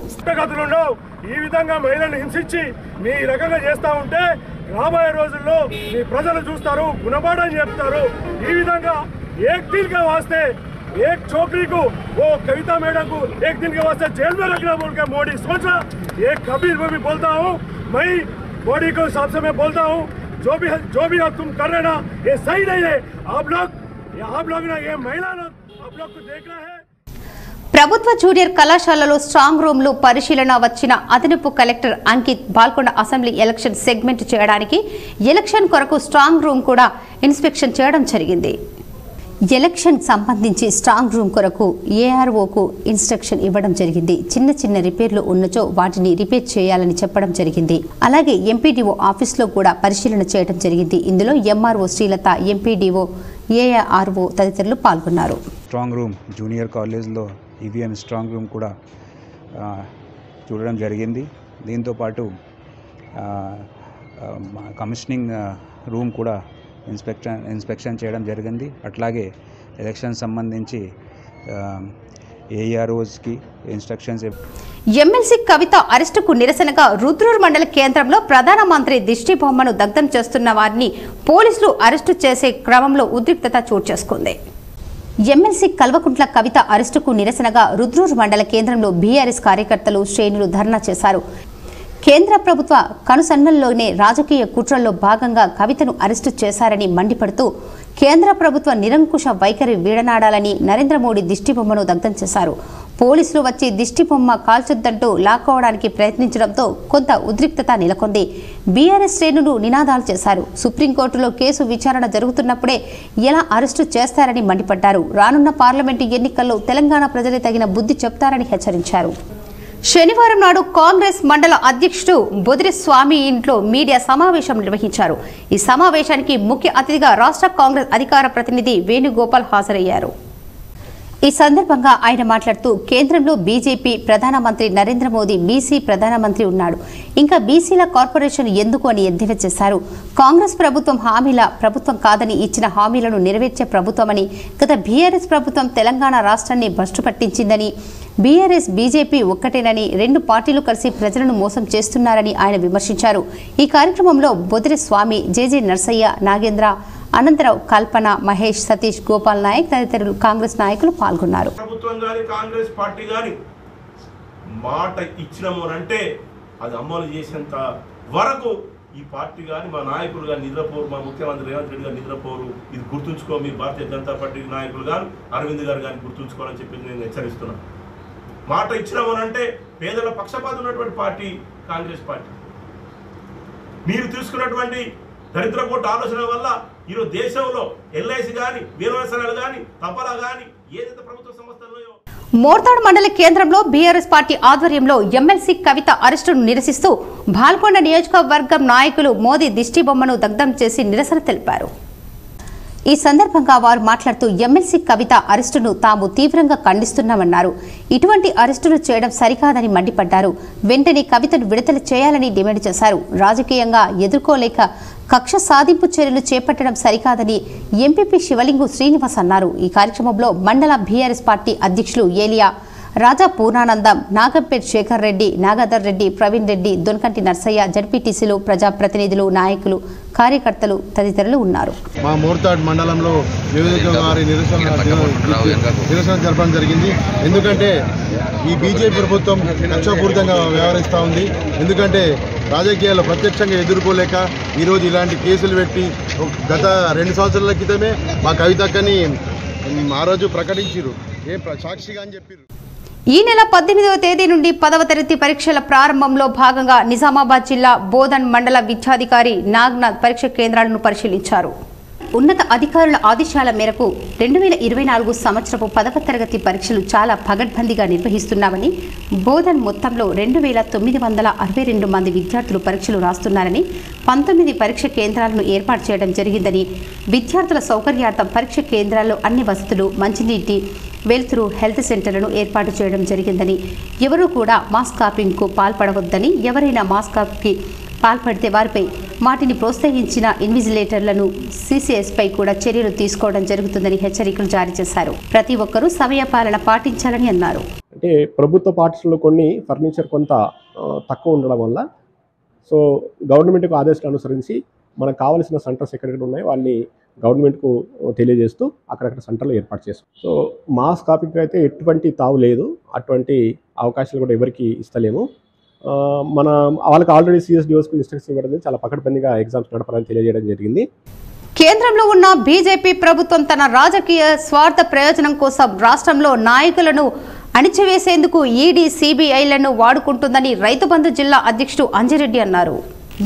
Speaker 8: ఈ విధంగా మహిళలను హింసించి మీ రకంగా చేస్తా ఉంటే రాబోయే రోజుల్లో మీ ప్రజలు చూస్తారు, గుణపాఠం చెప్తారు. ఈ విధంగా ఏక్ దిన్ కా వాస్తే एक छोकरी को, वो कविता मैडम को एक दिन के वास्ते जेल में रखना बोल के मोदी सोचा। एक कबीर में भी बोलता हूँ, मैं मोदी को हिसाब से मैं बोलता हूँ, जो भी तुम कर रहे ना ये सही नहीं है। आप लोग ना ये महिला लोग आप लोग को देखना है।
Speaker 1: ప్రభుత్వ జూనియర్ కళాశాలలో స్ట్రాంగ్ రూమ్ లో పరిశీలన వచ్చిన అదనపు collector Ankit Balkonda assembly election segment చేయడానికి ఎలక్షన్ కొరకు స్ట్రాంగ్ రూమ్ కూడా ఇన్స్పెక్షన్ చేయడం జరిగింది. ఎలక్షన్ సంబంధించి స్ట్రాంగ్ రూమ్ కొరకు ఏఆర్ఓకు ఇన్స్ట్రక్షన్ ఇవ్వడం జరిగింది. చిన్న చిన్న రిపేర్లు ఉన్నచో వాటిని రిపేర్ చేయాలని చెప్పడం జరిగింది. అలాగే ఎంపీడీఓ ఆఫీస్లో కూడా పరిశీలన చేయడం జరిగింది. ఇందులో ఎంఆర్ఓ శ్రీలత, ఎంపీడీఓ, ఏఆర్ఓ తదితరులు పాల్గొన్నారు.
Speaker 13: స్ట్రాంగ్ రూమ్ జూనియర్ కాలేజ్లో ఈవీఎం స్ట్రాంగ్ రూమ్ కూడా చూడడం జరిగింది. దీంతోపాటు కమిషనింగ్ రూమ్ కూడా ఇన్స్పెక్షన్ చేయడం జరిగింది. అట్లాగే ఎలక్షన్ సంబంధించి ఏఆర్ఓస్కి ఇన్స్ట్రక్షన్స్.
Speaker 1: ఎమ్మెల్సీ కవిత అరెస్టుకు నిరసనగా రుద్రూర్ మండల కేంద్రంలో ప్రధానమంత్రి దిష్టి బొమ్మను దగ్ధం చేస్తున్న వారిని పోలీసులు అరెస్టు చేసే క్రమంలో ఉద్రిక్తత చోటు చేసుకుంది. ఎమ్మెల్సీ కల్వకుంట్ల కవిత అరెస్టుకు నిరసనగా రుద్రూర్ మండల కేంద్రంలో బీఆర్ఎస్ కార్యకర్తలు, శ్రేణులు ధర్నా చేశారు. కేంద్ర ప్రభుత్వ కనుసన్నల్లోనే రాజకీయ కుట్రల్లో భాగంగా కవితను అరెస్టు చేశారని మండిపడుతూ కేంద్ర ప్రభుత్వ నిరంకుశ వైఖరి వీడనాడాలని నరేంద్ర మోడీ దిష్టి బొమ్మను దగ్ధం చేశారు. పోలీసులు వచ్చి దిష్టి బొమ్మ కాల్చొద్దంటూ లాక్కోవడానికి ప్రయత్నించడంతో కొంత ఉద్రిక్తత నెలకొంది. బీఆర్ఎస్ శ్రేణులు నినాదాలు చేశారు. సుప్రీంకోర్టులో కేసు విచారణ జరుగుతున్నప్పుడే ఎలా అరెస్టు చేస్తారని మండిపడ్డారు. రానున్న పార్లమెంటు ఎన్నికల్లో తెలంగాణ ప్రజలే తగిన బుద్ధి చెప్తారని హెచ్చరించారు. శనివారం నాడు కాంగ్రెస్ మండల అధ్యక్షుడు బొదిరి స్వామి ఇంట్లో మీడియా సమావేశం నిర్వహించారు. ఈ సమావేశానికి ముఖ్య అతిథిగా రాష్ట్ర కాంగ్రెస్ అధికార ప్రతినిధి వేణుగోపాల్ హాజరయ్యారు. ఈ సందర్భంగా ఆయన మాట్లాడుతూ కేంద్రంలో బీజేపీ, ప్రధానమంత్రి నరేంద్ర మోదీ బీసీ ప్రధానమంత్రి ఉన్నాడు, ఇంకా బీసీల కార్పొరేషన్ ఎందుకు అని ఎద్దేవా చేశారు. కాంగ్రెస్ ప్రభుత్వం హామీల ప్రభుత్వం కాదని, ఇచ్చిన హామీలను నెరవేర్చే ప్రభుత్వమని, గత బీఆర్ఎస్ ప్రభుత్వం తెలంగాణ రాష్ట్రాన్ని భ్రష్టు పట్టించిందని, బీఆర్ఎస్ బీజేపీ ఒక్కటేనని, రెండు పార్టీలు కలిసి ప్రజలను మోసం చేస్తున్నారని ఆయన విమర్శించారు. ఈ కార్యక్రమంలో బొదిరి స్వామి, జేజే నర్సయ్య, నాగేంద్ర, అనంతరావు, కల్పన, మహేష్, సతీష్, గోపాల్ నాయక్ తదితరులు కాంగ్రెస్ నాయకులు పాల్గొన్నారు.
Speaker 14: ప్రభుత్వం గాని కాంగ్రెస్ పార్టీ గాని మాట ఇచ్చినాము అంటే అది అమలు చేసేంత వరకు ఈ పార్టీ కానీ మా నాయకులు కానీ నిద్రపోరు, మా ముఖ్యమంత్రి రేవంత్ రెడ్డి గారు నిద్రపోరు. ఇది గుర్తుంచుకో, మీ భారతీయ జనతా పార్టీ నాయకులు కానీ అరవింద్ గారు కానీ గుర్తుంచుకోవాలని చెప్పి నేను హెచ్చరిస్తున్నాను. మాట ఇచ్చినాము అంటే పేదల పక్షపాతం ఉన్నటువంటి పార్టీ కాంగ్రెస్ పార్టీ. మీరు తీసుకున్నటువంటి దరిద్రపోటు ఆలోచన వల్ల ఈరోజు దేశంలో ఎల్ఐసి కానీ, వీరవసనాలు కానీ, తపలా కానీ ఏదైతే ప్రభుత్వ సంస్థల్లో
Speaker 1: మోర్తాడ్ మండల కేంద్రంలో బీఆర్ఎస్ పార్టీ ఆధ్వర్యంలో ఎమ్మెల్సీ కవిత అరెస్టును నిరసిస్తూ బాల్కొండ నియోజకవర్గం నాయకులు మోదీ దిష్టి బొమ్మను దగ్ధం చేసి నిరసన తెలిపారు. ఈ సందర్భంగా వారు మాట్లాడుతూ ఎమ్మెల్సీ కవిత అరెస్టును తాము తీవ్రంగా ఖండిస్తున్నామన్నారు. ఇటువంటి అరెస్టులు చేయడం సరికాదని మండిపడ్డారు. వెంటనే కవితను విడుదల చేయాలని డిమాండ్ చేశారు. రాజకీయంగా ఎదుర్కోలేక కక్ష సాధింపు చర్యలు చేపట్టడం సరికాదని ఎంపీపీ శివలింగు శ్రీనివాస్ అన్నారు. ఈ కార్యక్రమంలో మండల బీఆర్ఎస్ పార్టీ అధ్యక్షులు ఏలియా, రాజా పూర్ణానందం, నాగంపేట్ శేఖర్ రెడ్డి, నాగధర్ రెడ్డి, ప్రవీణ్ రెడ్డి, దొనకంటి నర్సయ్య, జడ్పీటీసీలు, ప్రజాప్రతినిధులు, నాయకులు, కార్యకర్తలు తదితరులు ఉన్నారు.
Speaker 15: మా మోర్తాడ్ మండలంలో నియోజకవర్గ నిరసన జరపడం జరిగింది. ఎందుకంటే ఈ బీజేపీ ప్రభుత్వం కక్షపూరితంగా వ్యవహరిస్తూ ఉంది. ఎందుకంటే రాజకీయాల్లో ప్రత్యక్షంగా ఎదుర్కోలేక ఈరోజు ఇలాంటి కేసులు పెట్టి గత 2 సంవత్సరాల క్రితమే మా కవితక్కని ఆ రోజు ప్రకటించారు, సాక్షిగా అని చెప్పారు.
Speaker 1: ఈ నెల 18వ తేదీ నుండి 10వ తరగతి పరీక్షల ప్రారంభంలో భాగంగా నిజామాబాద్ జిల్లా బోధన్ మండల విద్యాధికారి నాగ్నాథ్ పరీక్ష కేంద్రాలను పరిశీలించారు. ఉన్నత అధికారుల ఆదేశాల మేరకు 2024 సంవత్సరపు 10వ తరగతి పరీక్షలు చాలా పగడ్బందీగా నిర్వహిస్తున్నామని, బోధన్ మొత్తంలో 2962 మంది విద్యార్థులు పరీక్షలు రాస్తున్నారని, 19 పరీక్ష కేంద్రాలను ఏర్పాటు చేయడం జరిగిందని, విద్యార్థుల సౌకర్యార్థం పరీక్ష కేంద్రాల్లో అన్ని వసతులు, మంచినీటి, వెలుతురు, హెల్త్ సెంటర్లను ఏర్పాటు చేయడం జరిగిందని, ఎవరూ కూడా మాస్ కాపింగ్కు పాల్పడవద్దని, ఎవరైనా మాస్ కాపీకి పాల్పడితే వారిపై వాటిని ప్రోత్సహించిన ఇన్విజిలేటర్లను సిసిఎస్పై కూడా చర్యలు తీసుకోవడం జరుగుతుందని హెచ్చరికలు జారీ చేశారు. ప్రతి ఒక్కరూ సమయపాలన పాటించాలని అన్నారు.
Speaker 16: అంటే ప్రభుత్వ పాఠశాలలో కొన్ని ఫర్నిచర్ కొంత తక్కువ ఉండడం వల్ల సో గవర్నమెంట్కు ఆదేశాలు అనుసరించి మనకు కావాల్సిన సెంటర్స్ ఎక్కడెక్కడ ఉన్నాయో వాళ్ళని గవర్నమెంట్కు తెలియజేస్తూ అక్కడక్కడ సెంటర్లు ఏర్పాటు చేస్తాం. సో మాస్ కాపీకి అయితే ఎటువంటి తావు లేదు, అటువంటి అవకాశాలు కూడా ఎవరికి ఇస్తలేము. మన వాళ్ళకి ఆల్రెడీ సిఎస్డిఓస్కు ఇన్స్ట్రక్షన్ ఇవ్వడం చాలా పకడ్బందీగా ఎగ్జామ్స్ నడపాలని తెలియజేయడం జరిగింది.
Speaker 1: కేంద్రంలో ఉన్న బీజేపీ ప్రభుత్వం తన రాజకీయ స్వార్థ ప్రయోజనం కోసం రాష్ట్రంలో నాయకులను అణిచివేసేందుకు ఈడీ, సిబిఐలను వాడుకుంటుందని రైతు బంధు జిల్లా అధ్యక్షుడు అంజిరెడ్డి అన్నారు.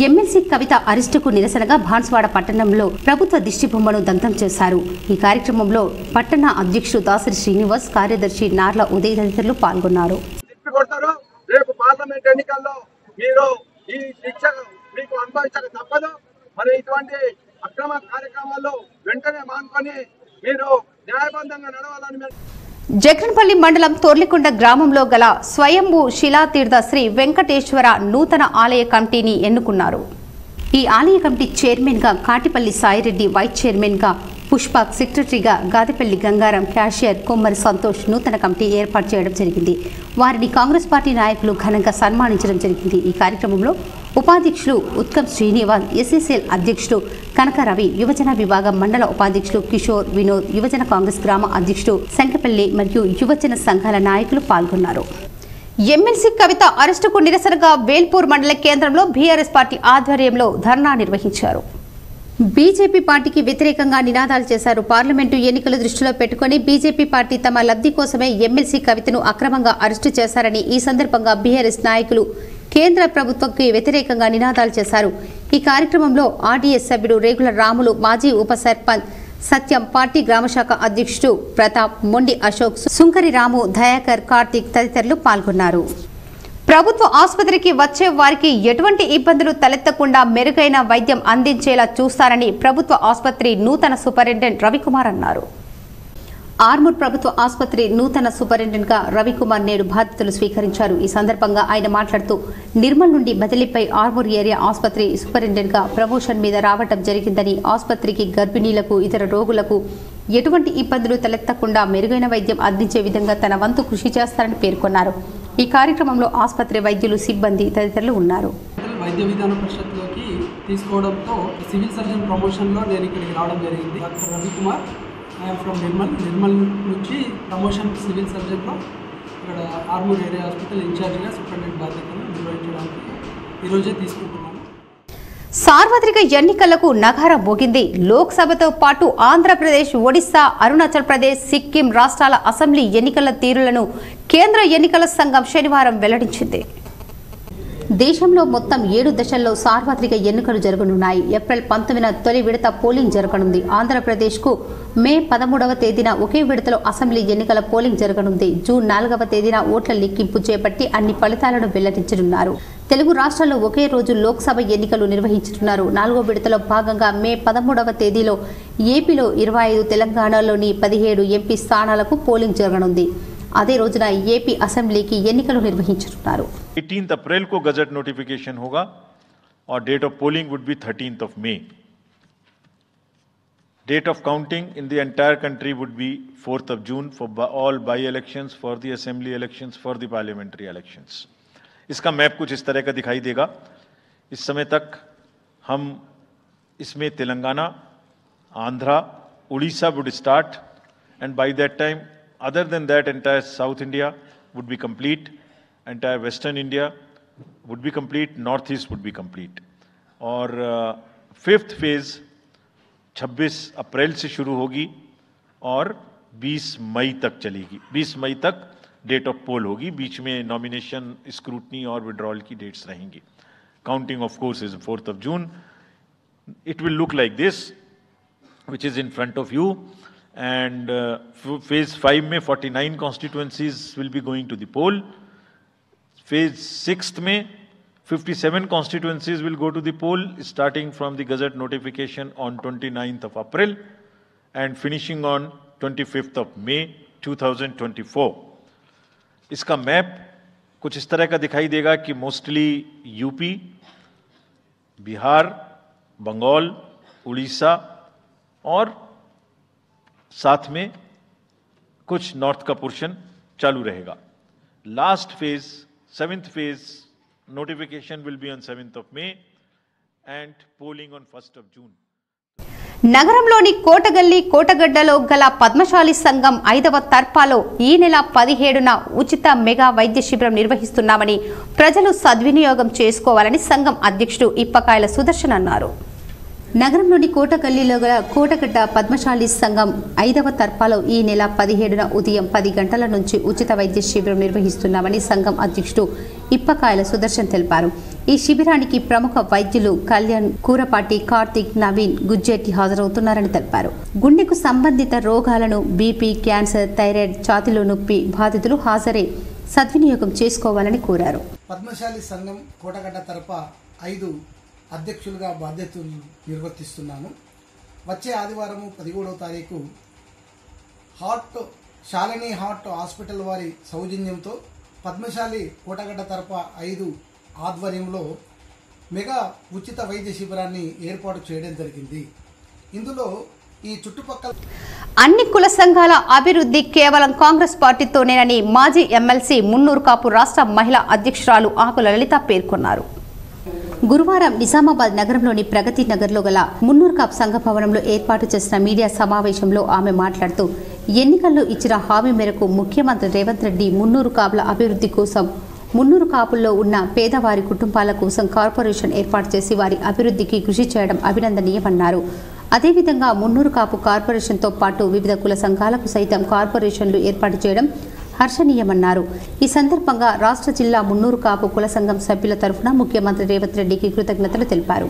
Speaker 1: ఎమ్మెల్సీ కవిత అరెస్టుకు నిరసనగా బాన్స్వాడ పట్టణంలో ప్రభుత్వ దిష్టిబొమ్మను దగ్ధం చేశారు. ఈ కార్యక్రమంలో పట్టణ అధ్యక్షుడు దాసరి శ్రీనివాస్, కార్యదర్శి నార్ల ఉదయ్ తదితరులు పాల్గొన్నారు.
Speaker 17: రేపు పార్లమెంట్ ఎన్నికల్లో మీరు ఈ శిక్ష మీకు అనుభవించక తప్పదు. మరి ఇటువంటి అక్రమ కార్యక్రమాల్లో వెంటనే మానుకొని మీరు న్యాయబద్ధంగా నడవాలని.
Speaker 1: జగన్పల్లి మండలం తోర్లికొండ గ్రామంలో గల స్వయంభూ శిలాతీర్థ శ్రీ వెంకటేశ్వర నూతన ఆలయ కమిటీని ఎన్నుకున్నారు. ఈ ఆలయ కమిటీ చైర్మన్ గా కాటిపల్లి సాయిరెడ్డి, వైస్ చైర్మన్ గా పుష్ప, సెక్రటరీగా గాదిపల్లి గంగారం, క్యాషియర్ కొమ్మరి సంతోష్ నూతన కమిటీ ఏర్పాటు చేయడం జరిగింది. వారిని కాంగ్రెస్ పార్టీ నాయకులు ఘనంగా సన్మానించడం జరిగింది. ఈ కార్యక్రమంలో ఉపాధ్యక్షులు ఉత్కమ్ శ్రీనివాస్, ఎస్ఎస్ఎల్ అధ్యక్షుడు కనకరవి, యువజన విభాగం మండల ఉపాధ్యక్షులు కిషోర్, వినోద్, యువజన కాంగ్రెస్ గ్రామ అధ్యక్షుడు శంకపల్లి మరియు యువజన సంఘాల నాయకులు పాల్గొన్నారు. ఎమ్మెల్సీ కవిత అరెస్టుకు నిరసనగా వేల్పూర్ మండల కేంద్రంలో బీఆర్ఎస్ పార్టీ ఆధ్వర్యంలో ధర్నా నిర్వహించారు. బీజేపీ పార్టీకి వ్యతిరేకంగా నినాదాలు చేశారు. పార్లమెంటు ఎన్నికలు దృష్టిలో పెట్టుకుని బీజేపీ పార్టీ తమ లబ్ధి కోసమే ఎమ్మెల్సీ కవితను అక్రమంగా అరెస్టు చేశారని ఈ సందర్భంగా బీఆర్ఎస్ నాయకులు కేంద్ర ప్రభుత్వంకి వ్యతిరేకంగా నినాదాలు చేశారు. ఈ కార్యక్రమంలో ఆర్డీఎస్ సభ్యుడు రేగుల రాములు, మాజీ ఉప సర్పంచ్ సత్యం, పార్టీ గ్రామశాఖ అధ్యక్షుడు ప్రతాప్, మొండి అశోక్, సుంకరి రాము, దయాకర్, కార్తీక్ తదితరులు పాల్గొన్నారు. ప్రభుత్వ ఆసుపత్రికి వచ్చే వారికి ఎటువంటి ఇబ్బందులు తలెత్తకుండా మెరుగైన వైద్యం అందించేలా చూస్తారని ప్రభుత్వ ఆసుపత్రి నూతన సూపరింటెండెంట్ రవికుమార్ అన్నారు. ఆర్మూర్ ప్రభుత్వ ఆసుపత్రి నూతన సూపరింటెండెంట్ గా రవికుమార్ నేడు బాధ్యతలు స్వీకరించారు. ఈ సందర్భంగా ఆయన మాట్లాడుతూ నిర్మల్ నుండి బదిలీపై ఆర్మూర్ ఏరియా ఆసుపత్రి సూపరింటెండెంట్ గా ప్రమోషన్ మీద రావడం జరిగిందని, ఆసుపత్రికి గర్భిణీలకు, ఇతర రోగులకు ఎటువంటి ఇబ్బందులు తలెత్తకుండా మెరుగైన వైద్యం అందించే విధంగా తన వంతు కృషి చేస్తారని పేర్కొన్నారు. ఈ కార్యక్రమంలో ఆసుపత్రి వైద్యులు, సిబ్బంది తదితరులు ఉన్నారు.
Speaker 18: వైద్య విధాన పరిషత్లోకి తీసుకోవడంతో సివిల్ సర్జన్ ప్రమోషన్లో నేను ఇక్కడికి రావడం జరిగింది. Doctor Ravikumar, I'm from Nirmal నుంచి ప్రమోషన్ సివిల్ సర్జన్లో ఇక్కడ ఆర్మూర్ ఏరియా హాస్పిటల్ ఇన్ఛార్జిగా సూపరింటెండెంట్ బాధ్యతలు నిర్వహించడానికి ఈరోజే తీసుకుంటున్నాను.
Speaker 1: సార్వత్రిక ఎన్నికలకు నగారా మోగింది. లోక్సభతో పాటు ఆంధ్రప్రదేశ్, ఒడిశా, అరుణాచల్ ప్రదేశ్, సిక్కిం రాష్ట్రాల అసెంబ్లీ ఎన్నికల తీరులను కేంద్ర ఎన్నికల సంఘం శనివారం వెల్లడించింది. దేశంలో మొత్తం 7 దశల్లో సార్వత్రిక ఎన్నికలు జరగనున్నాయి. ఏప్రిల్ 19న తొలి విడత పోలింగ్ జరగనుంది. ఆంధ్రప్రదేశ్కు మే 13వ తేదీన ఒకే విడతలో అసెంబ్లీ ఎన్నికల పోలింగ్ జరగనుంది. జూన్ 4వ తేదీన ఓట్ల లెక్కింపు చేపట్టి అన్ని ఫలితాలను వెల్లడించనున్నారు. తెలుగు రాష్ట్రాల్లో ఒకే రోజు లోక్సభ ఎన్నికలు నిర్వహించుతున్నారు. 4వ విడతలో భాగంగా మే 13వ తేదీలో ఏపీలో 25, తెలంగాణలోని 17 ఎంపీ స్థానాలకు పోలింగ్ జరగనుంది. అదే రోజున ఏపీ అసెంబ్లీకి ఎన్నికలు నిర్వహించుతున్నారు.
Speaker 19: 18 अप्रैल को गजट नोटिफिकेशन होगा और date of polling would be 13th of May. Date of counting in the entire country would be 4th of June for all by-elections, for the assembly elections, for the parliamentary elections. इसका map कुछ इस तरह का दिखाई देगा. इस समय तक हम इसमें Telangana, Andhra, Orissa would start, and by that time, other than that, entire South India would be complete, entire Western India would be complete, Northeast would be complete. और फिफ्थ फेज 26 अप्रैल से शुरू होगी और 20 मई तक चलेगी. 20 मई तक डेट ऑफ पोल होगी. बीच में नॉमिनेशन, स्क्रूटनी और विड्रॉल की डेट्स रहेंगी. Counting of course is 4th of June. It will look like this, which is in front of you. And phase 5 में 49 constituencies will be going to the poll. Phase 6th में 57 constituencies will go to the poll, starting from the Gazette notification on 29th of April and finishing on 25th of May 2024. इसका map कुछ इस तरह का दिखाई देगा कि mostly UP, Bihar, Bengal, Orissa और साथ में कुछ नॉर्थ का पोर्शन चालू रहेगा. Last phase 7th phase notification will be on 7th of May and polling on 1st of June.
Speaker 1: నగరంలోని కోటగల్లి కోటగడ్డలో గల పద్మశాలి సంఘం 5వ తర్పాలో ఈ నెల 17న ఉచిత మెగా వైద్య శిబిరం నిర్వహిస్తున్నామని ప్రజలు సద్వినియోగం చేసుకోవాలని సంఘం అధ్యక్షుడు ఇప్పకాయల సుదర్శన్ అన్నారు. నగరంలోని కోటగల్లీలో గల కోటగడ్డ పద్మశాలి సంఘం 5వ తర్పాలో ఈ నెల 17న ఉదయం 10 గంటల నుంచి ఉచిత వైద్య శిబిరం నిర్వహిస్తున్నామని సంఘం అధ్యక్షుడు ఇప్పకాయల సుదర్శన్ తెలిపారు. ఈ శిబిరానికి ప్రముఖ వైద్యులు కళ్యాణ్, కూరపాటి, కార్తిక్, నవీన్, గుజ్జెట్టి హాజరవుతున్నారని తెలిపారు. గుండెకు సంబంధిత రోగాలను బీపీ, క్యాన్సర్, థైరాయిడ్, ఛాతీలో నొప్పి బాధితులు హాజరై సద్వినియోగం చేసుకోవాలని కోరారు.
Speaker 20: పద్మశాలి సంఘం కోటగడ్డ తరఫ 5 అధ్యక్షులుగా బాధ్యతలు నిర్వర్తిస్తున్నాను. వచ్చే ఆదివారం 17వ తారీఖు శాలిని హార్ట్ హాస్పిటల్ వారి సౌజన్యంతో పద్మశాలి కోటగడ్డ తరఫ 5 ఆధ్వర్యంలో మెగా ఉచిత వైద్య శిబిరాన్ని ఏర్పాటు చేయడం జరిగింది. ఇందులో ఈ చుట్టుపక్కల
Speaker 1: అన్ని కుల సంఘాల అభివృద్ధి కేవలం కాంగ్రెస్ పార్టీతోనేనని మాజీ ఎమ్మెల్సీ మున్నూరు కాపు రాష్ట్ర మహిళా అధ్యక్షురాలు ఆకుల లలిత పేర్కొన్నారు. గురువారం నిజామాబాద్ నగరంలోని ప్రగతి నగర్లో గల మున్నూరు కాపు సంఘ భవనంలో ఏర్పాటు చేసిన మీడియా సమావేశంలో ఆమె మాట్లాడుతూ ఎన్నికల్లో ఇచ్చిన హామీ మేరకు ముఖ్యమంత్రి రేవంత్ రెడ్డి మున్నూరు కాపుల అభివృద్ధి కోసం మున్నూరు కాపుల్లో ఉన్న పేదవారి కుటుంబాల కోసం కార్పొరేషన్ ఏర్పాటు చేసి వారి అభివృద్ధికి కృషి చేయడం అభినందనీయమన్నారు. అదేవిధంగా మున్నూరు కాపు కార్పొరేషన్తో పాటు వివిధ కుల సంఘాలకు సైతం కార్పొరేషన్లు ఏర్పాటు చేయడం హర్షణీయమన్నారు. ఈ సందర్భంగా రాష్ట్ర జిల్లా మున్నూరు కాపు కుల సంఘం సభ్యుల తరఫున ముఖ్యమంత్రి రేవంత్ రెడ్డికి కృతజ్ఞతలు తెలిపారు.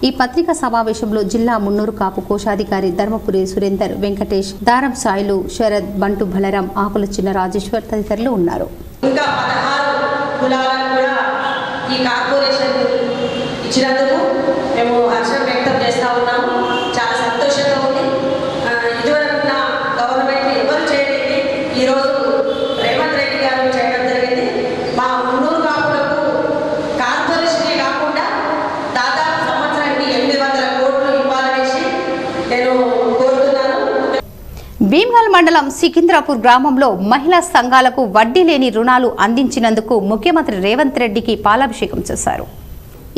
Speaker 1: ఈ పత్రికా సమావేశంలో జిల్లా మున్నూరు కాపు కోశాధికారి ధర్మపురి సురేందర్, వెంకటేష్, దారం సాయిలు, శరద్, బంటు బలరాం, ఆకుల చిన్న రాజేశ్వర్ తదితరులు ఉన్నారు.
Speaker 21: ఇంకా 16 కులాలకు కూడా ఈ కార్పొరేషన్ ఇచ్చినందుకు మేము హర్షం వ్యక్తం చేస్తూ ఉన్నాము. చాలా సంతోషంగా ఉంది. ఇదివరకు ఉన్న గవర్నమెంట్ ఎవరు చేయలేదు, ఈరోజు రేవంత్ రెడ్డి గారు చేయడం జరిగింది. మా మున్నూరు కాపులకు కార్పొరేషనే కాకుండా దాదాపు సంవత్సరానికి 800 కోట్లు ఇవ్వాలనేసి నేను కోరుతున్నాను.
Speaker 1: భీమ్గల్ మండలం సికింద్రాపూర్ గ్రామంలో మహిళా సంఘాలకు వడ్డీ లేని రుణాలు అందించినందుకు ముఖ్యమంత్రి రేవంత్ రెడ్డికి పాలాభిషేకం చేశారు.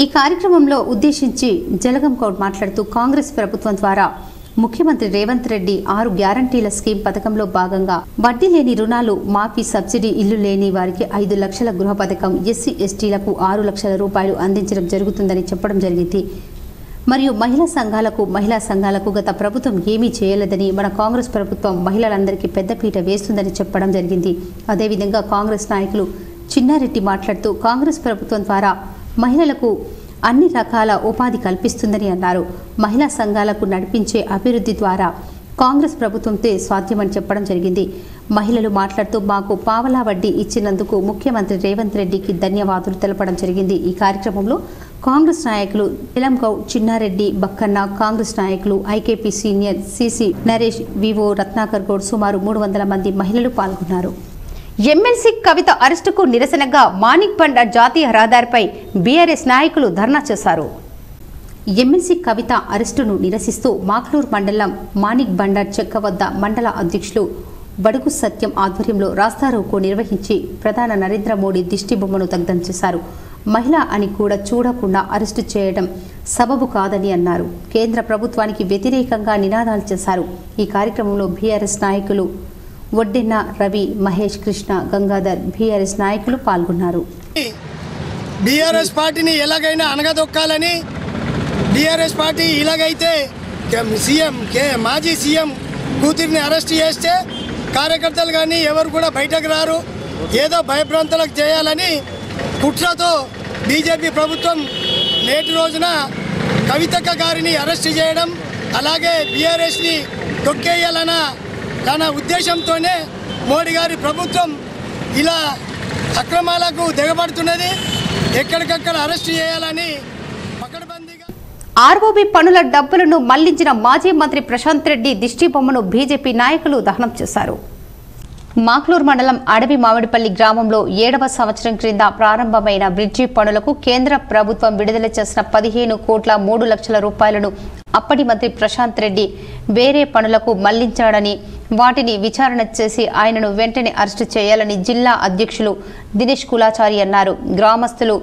Speaker 1: ఈ కార్యక్రమంలో ఉద్దేశించి జలగం గౌడ్ మాట్లాడుతూ కాంగ్రెస్ ప్రభుత్వం ద్వారా ముఖ్యమంత్రి రేవంత్ రెడ్డి 6 గ్యారంటీల స్కీమ్ పథకంలో భాగంగా వడ్డీ లేని రుణాలు మాఫీ, సబ్సిడీ ఇల్లు లేని వారికి 5 లక్షల గృహ పథకం, ఎస్సీ ఎస్టీలకు 6 లక్షల రూపాయలు అందించడం జరుగుతుందని చెప్పడం జరిగింది. మరియు మహిళా సంఘాలకు గత ప్రభుత్వం ఏమీ చేయలేదని, మన కాంగ్రెస్ ప్రభుత్వం మహిళలందరికీ పెద్దపీట వేస్తుందని చెప్పడం జరిగింది. అదేవిధంగా కాంగ్రెస్ నాయకులు చిన్నారెడ్డి మాట్లాడుతూ కాంగ్రెస్ ప్రభుత్వం ద్వారా మహిళలకు అన్ని రకాల ఉపాధి కల్పిస్తుందని అన్నారు. మహిళా సంఘాలకు నడిపించే అభివృద్ధి ద్వారా కాంగ్రెస్ ప్రభుత్వంతో సాధ్యమని చెప్పడం జరిగింది. మహిళలు మాట్లాడుతూ మాకు పావలా వడ్డీ ఇచ్చినందుకు ముఖ్యమంత్రి రేవంత్ రెడ్డికి ధన్యవాదాలు తెలపడం జరిగింది. ఈ కార్యక్రమంలో కాంగ్రెస్ నాయకులు నిలంగౌడ్ చిన్నారెడ్డి బక్కన్న, కాంగ్రెస్ నాయకులు IKP senior CC Naresh, Vivo Ratnakar Goud సుమారు 300 మంది మహిళలు పాల్గొన్నారు. ఎమ్మెల్సీ కవిత అరెస్టుకు నిరసనగా మాణిక్ బండార్ జాతీయ రహదారిపై బీఆర్ఎస్ నాయకులు ధర్నా చేశారు. ఎమ్మెల్సీ కవిత అరెస్టును నిరసిస్తూ మాక్లూర్ మండలం మాణిక్ బండార్ చెక్క వద్ద మండల అధ్యక్షులు బడుగు సత్యం ఆధ్వర్యంలో రాస్తారోకో నిర్వహించి ప్రధాని నరేంద్ర మోడీ దిష్టిబొమ్మను దగ్ధం చేశారు. మహిళ అని కూడా చూడకుండా అరెస్టు చేయడం సబబు కాదని అన్నారు. కేంద్ర ప్రభుత్వానికి వ్యతిరేకంగా నినాదాలు చేశారు. ఈ కార్యక్రమంలో బీఆర్ఎస్ నాయకులు వడ్డెన్న రవి, మహేష్, కృష్ణ, గంగాధర్, బీఆర్ఎస్ నాయకులు పాల్గొన్నారు.
Speaker 3: బీఆర్ఎస్ పార్టీని ఎలాగైనా అనగదొక్కాలని, బీఆర్ఎస్ పార్టీ ఇలాగైతే మాజీ సీఎం కూతురిని అరెస్ట్ చేస్తే కార్యకర్తలు కానీ ఎవరు కూడా బయటకు రారు, ఏదో భయభ్రాంతులకు చేయాలని కుట్రతో బీజేపీ ప్రభుత్వం నేటి రోజున కవితక్క గారిని అరెస్ట్ చేయడం, అలాగే బీఆర్ఎస్ని తొక్కేయాలన్న ఉద్దేశంతోనే మోడీ గారి ప్రభుత్వం ఇలా అక్రమాలకు దిగబడుతున్నది. ఎక్కడికక్కడ అరెస్ట్ చేయాలని
Speaker 1: ఆర్ఓబీ పనుల డబ్బులను మళ్లించిన మాజీ మంత్రి ప్రశాంత్ రెడ్డి దిష్టిబొమ్మను బీజేపీ నాయకులు దహనం చేశారు. మాక్లూర్ మండలం అడవి మామిడిపల్లి గ్రామంలో 7వ సంవత్సరం క్రింద ప్రారంభమైన బ్రిడ్జి పనులకు కేంద్ర ప్రభుత్వం విడుదల చేసిన 15,03,00,000 రూపాయలను అప్పటి మంత్రి ప్రశాంత్ రెడ్డి వేరే పనులకు మళ్లించాడని, వాటిని విచారణ చేసి ఆయనను వెంటనే అరెస్టు చేయాలని జిల్లా అధ్యక్షులు దినేష్ కులాచారి అన్నారు. గ్రామస్తులు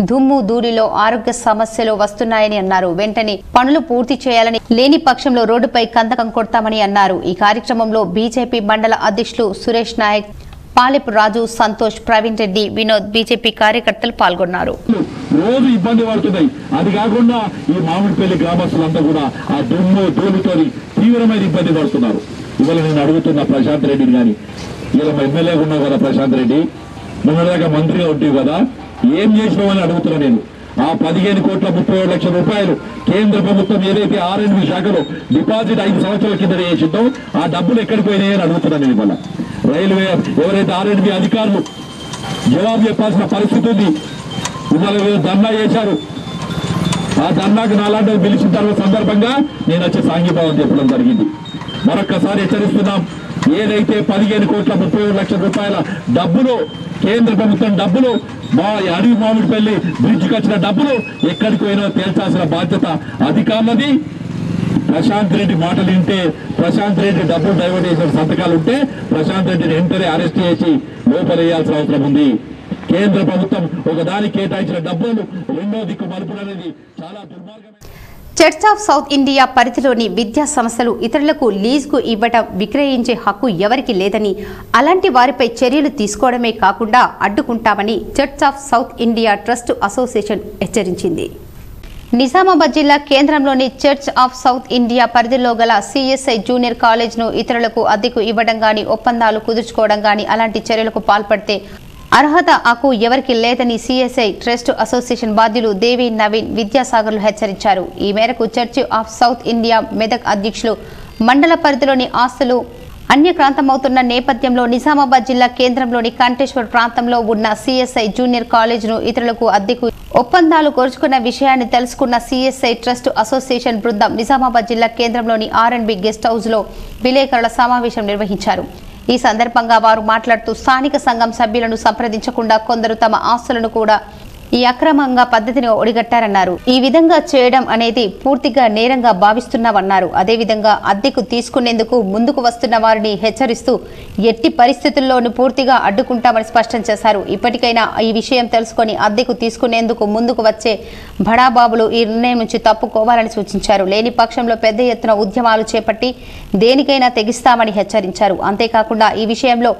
Speaker 1: దుమ్ము ధూళిలో ఆరోగ్య సమస్యలు వస్తున్నాయని అన్నారు. వెంటనే పనులు పూర్తి చేయాలని, లేని పక్షంలో రోడ్డుపై కందకం కొడతామని అన్నారు. ఈ కార్యక్రమంలో బీజేపీ మండల అధ్యక్షులు సురేష్ నాయక్, పాలెపు రాజు, సంతోష్, ప్రవీణ్ రెడ్డి, వినోద్, బీజేపీ కార్యకర్తలు పాల్గొన్నారు.
Speaker 6: రోజు ఇబ్బంది పడుతున్నాయి. అది కాకుండా ఈ మామిడిపల్లి గ్రామస్తులంతా కూడా ఆ దుమ్ము ధూళితో తీవ్రమైన ఇబ్బంది పడుతున్నారు. ఇవాళ నేను అడుగుతున్నా ప్రశాంత్ రెడ్డిని కానీ, ఇలా ఎమ్మెల్యేగా ఉన్నావు కదా ప్రశాంత్ రెడ్డి, మొన్నదాకా మంత్రిగా ఉంటావు కదా, ఏం చేసినామని అడుగుతున్నా నేను. ఆ 15,37,00,000 రూపాయలు కేంద్ర ప్రభుత్వం ఏదైతే R&B శాఖలో డిపాజిట్ 5 సంవత్సరాల కింద చేసిందో ఆ డబ్బులు ఎక్కడికి పోయినాయని అడుగుతున్నాను నేను. ఇవాళ రైల్వే ఎవరైతే R&B అధికారులు జవాబు చెప్పాల్సిన పరిస్థితి ఉంది. ఇవాళ ధర్నా చేశారు. ఆ ధర్నాకు నాలాంటి పిలిచిన తర్వాత సందర్భంగా నేను వచ్చి సాంఘీభావం చెప్పడం జరిగింది. మరొక్కసారి హెచ్చరిస్తున్నాం, ఏదైతే 15,37,00,000 రూపాయల డబ్బులు కేంద్ర ప్రభుత్వం డబ్బులు మా అడవి మామిడిపల్లి బ్రిడ్జ్కి వచ్చిన డబ్బులు ఎక్కడికి పోయినా తేల్చాల్సిన బాధ్యత అధికారులది. ప్రశాంత్ రెడ్డి మాటలు వింటే, ప్రశాంత్ రెడ్డి డబ్బులు డైవర్ట్ చేసిన సంతకాలు ఉంటే ప్రశాంత్ రెడ్డిని వెంటనే అరెస్ట్ చేసి లోపల వేయాల్సిన అవసరం ఉంది. కేంద్ర ప్రభుత్వం ఒకదానికి కేటాయించిన డబ్బులు రెండో దిక్కు మలుపులు అనేది చాలా దుర్మార్గమైన.
Speaker 1: చర్చ్ ఆఫ్ సౌత్ ఇండియా పరిధిలోని విద్యా సంస్థలు ఇతరులకు లీజుకు ఇవ్వడం, విక్రయించే హక్కు ఎవరికి లేదని, అలాంటి వారిపై చర్యలు తీసుకోవడమే కాకుండా అడ్డుకుంటామని Church of South India Trust Association హెచ్చరించింది. నిజామాబాద్ జిల్లా కేంద్రంలోని చర్చ్ ఆఫ్ సౌత్ ఇండియా పరిధిలో గల సిఎస్ఐ జూనియర్ కాలేజ్ను ఇతరులకు అద్దెకు ఇవ్వడం గాని, ఒప్పందాలు కుదుర్చుకోవడం గాని అలాంటి చర్యలకు పాల్పడితే అర్హత హక్కు ఎవరికి లేదని సిఎస్ఐ ట్రస్ట్ అసోసియేషన్ బాధ్యులు దేవి నవీన్ విద్యాసాగర్లు హెచ్చరించారు. ఈ మేరకు church of South India Medak అధ్యక్షులు మండల పరిధిలోని ఆస్తులు అన్యక్రాంతమవుతున్న నేపథ్యంలో నిజామాబాద్ జిల్లా కేంద్రంలోని కంటేశ్వర్ ప్రాంతంలో ఉన్న సిఎస్ఐ జూనియర్ కాలేజ్ను ఇతరులకు అద్దెకు ఒప్పందాలు కోర్చుకున్న విషయాన్ని తెలుసుకున్న సిఎస్ఐ ట్రస్ట్ అసోసియేషన్ బృందం నిజామాబాద్ జిల్లా కేంద్రంలోని R&B గెస్ట్ హౌస్ లో విలేకరుల సమావేశం నిర్వహించారు. ఈ సందర్భంగా వారు మాట్లాడుతూ స్థానిక సంఘం సభ్యులను సంప్రదించకుండా కొందరు తమ ఆస్తులను కూడా ఈ అక్రమంగా పద్ధతిని ఒడిగట్టారన్నారు. ఈ విధంగా చేయడం అనేది పూర్తిగా నేరంగా భావిస్తున్నామన్నారు. అదేవిధంగా అద్దెకు తీసుకునేందుకు ముందుకు వస్తున్న వారిని హెచ్చరిస్తూ ఎట్టి పరిస్థితుల్లోనూ పూర్తిగా అడ్డుకుంటామని స్పష్టం చేశారు. ఇప్పటికైనా ఈ విషయం తెలుసుకొని అద్దెకు తీసుకునేందుకు ముందుకు వచ్చే బడాబాబులు ఈ నిర్ణయం నుంచి తప్పుకోవాలని సూచించారు. లేని పక్షంలో పెద్ద ఎత్తున ఉద్యమాలు చేపట్టి దేనికైనా తెగిస్తామని హెచ్చరించారు. అంతేకాకుండా ఈ విషయంలో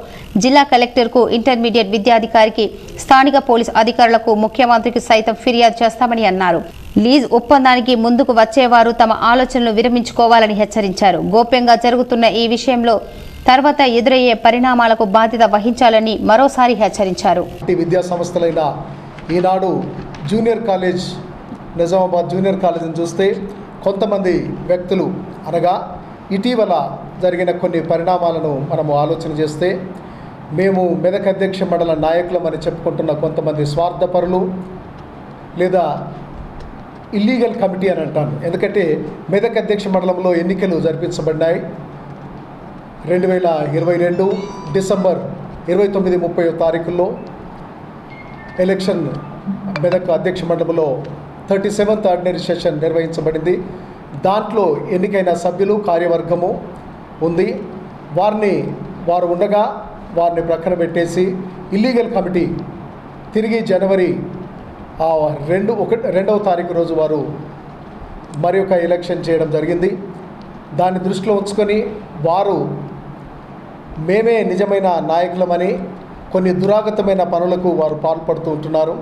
Speaker 1: జిల్లా కలెక్టర్కు, ఇంటర్మీడియట్ విద్యాధికారికి, స్థానిక పోలీసు అధికారులకు, ముఖ్యమంత్రికి సైతం ఫిర్యాదు చేస్తామని అన్నారు. లీజ్ ఒప్పందానికి ముందుకు వచ్చేవారు తమ ఆలోచనలు విరమించుకోవాలని హెచ్చరించారు. గోప్యంగా జరుగుతున్న ఈ విషయంలో తర్వాత ఎదురయ్యే పరిణామాలకు బాధ్యత వహించాలని మరోసారి హెచ్చరించారు.
Speaker 22: విద్యా సంస్థలైన ఈనాడు జూనియర్ కాలేజ్, నిజామాబాద్ జూనియర్ కాలేజీని చూస్తే కొంతమంది వ్యక్తులు అనగా ఇటీవల జరిగిన కొన్ని పరిణామాలను మనము ఆలోచన చేస్తే మేము మెదక్ అధ్యక్ష మండల నాయకులమని చెప్పుకుంటున్న కొంతమంది స్వార్థపరులు లేదా ఇల్లీగల్ కమిటీ అని అంటాను. ఎందుకంటే మెదక్ అధ్యక్ష మండలంలో ఎన్నికలు జరిపించబడ్డాయి. 2022 డిసెంబర్ 29-30 తారీఖుల్లో ఎలక్షన్ మెదక్ అధ్యక్ష మండలంలో 37th ఆర్డినరీ సెషన్ నిర్వహించబడింది. దాంట్లో ఎన్నికైన సభ్యులు కార్యవర్గము ఉంది. వారు ఉండగా వారిని ప్రక్కన పెట్టేసి ఇల్లీగల్ కమిటీ తిరిగి జనవరి 2వ తారీఖు రోజు వారు మరి ఒక ఎలక్షన్ చేయడం జరిగింది. దాన్ని దృష్టిలో ఉంచుకొని వారు మేమే నిజమైన నాయకులమని కొన్ని దురాగతమైన పనులకు వారు పాల్పడుతూ ఉంటున్నారు.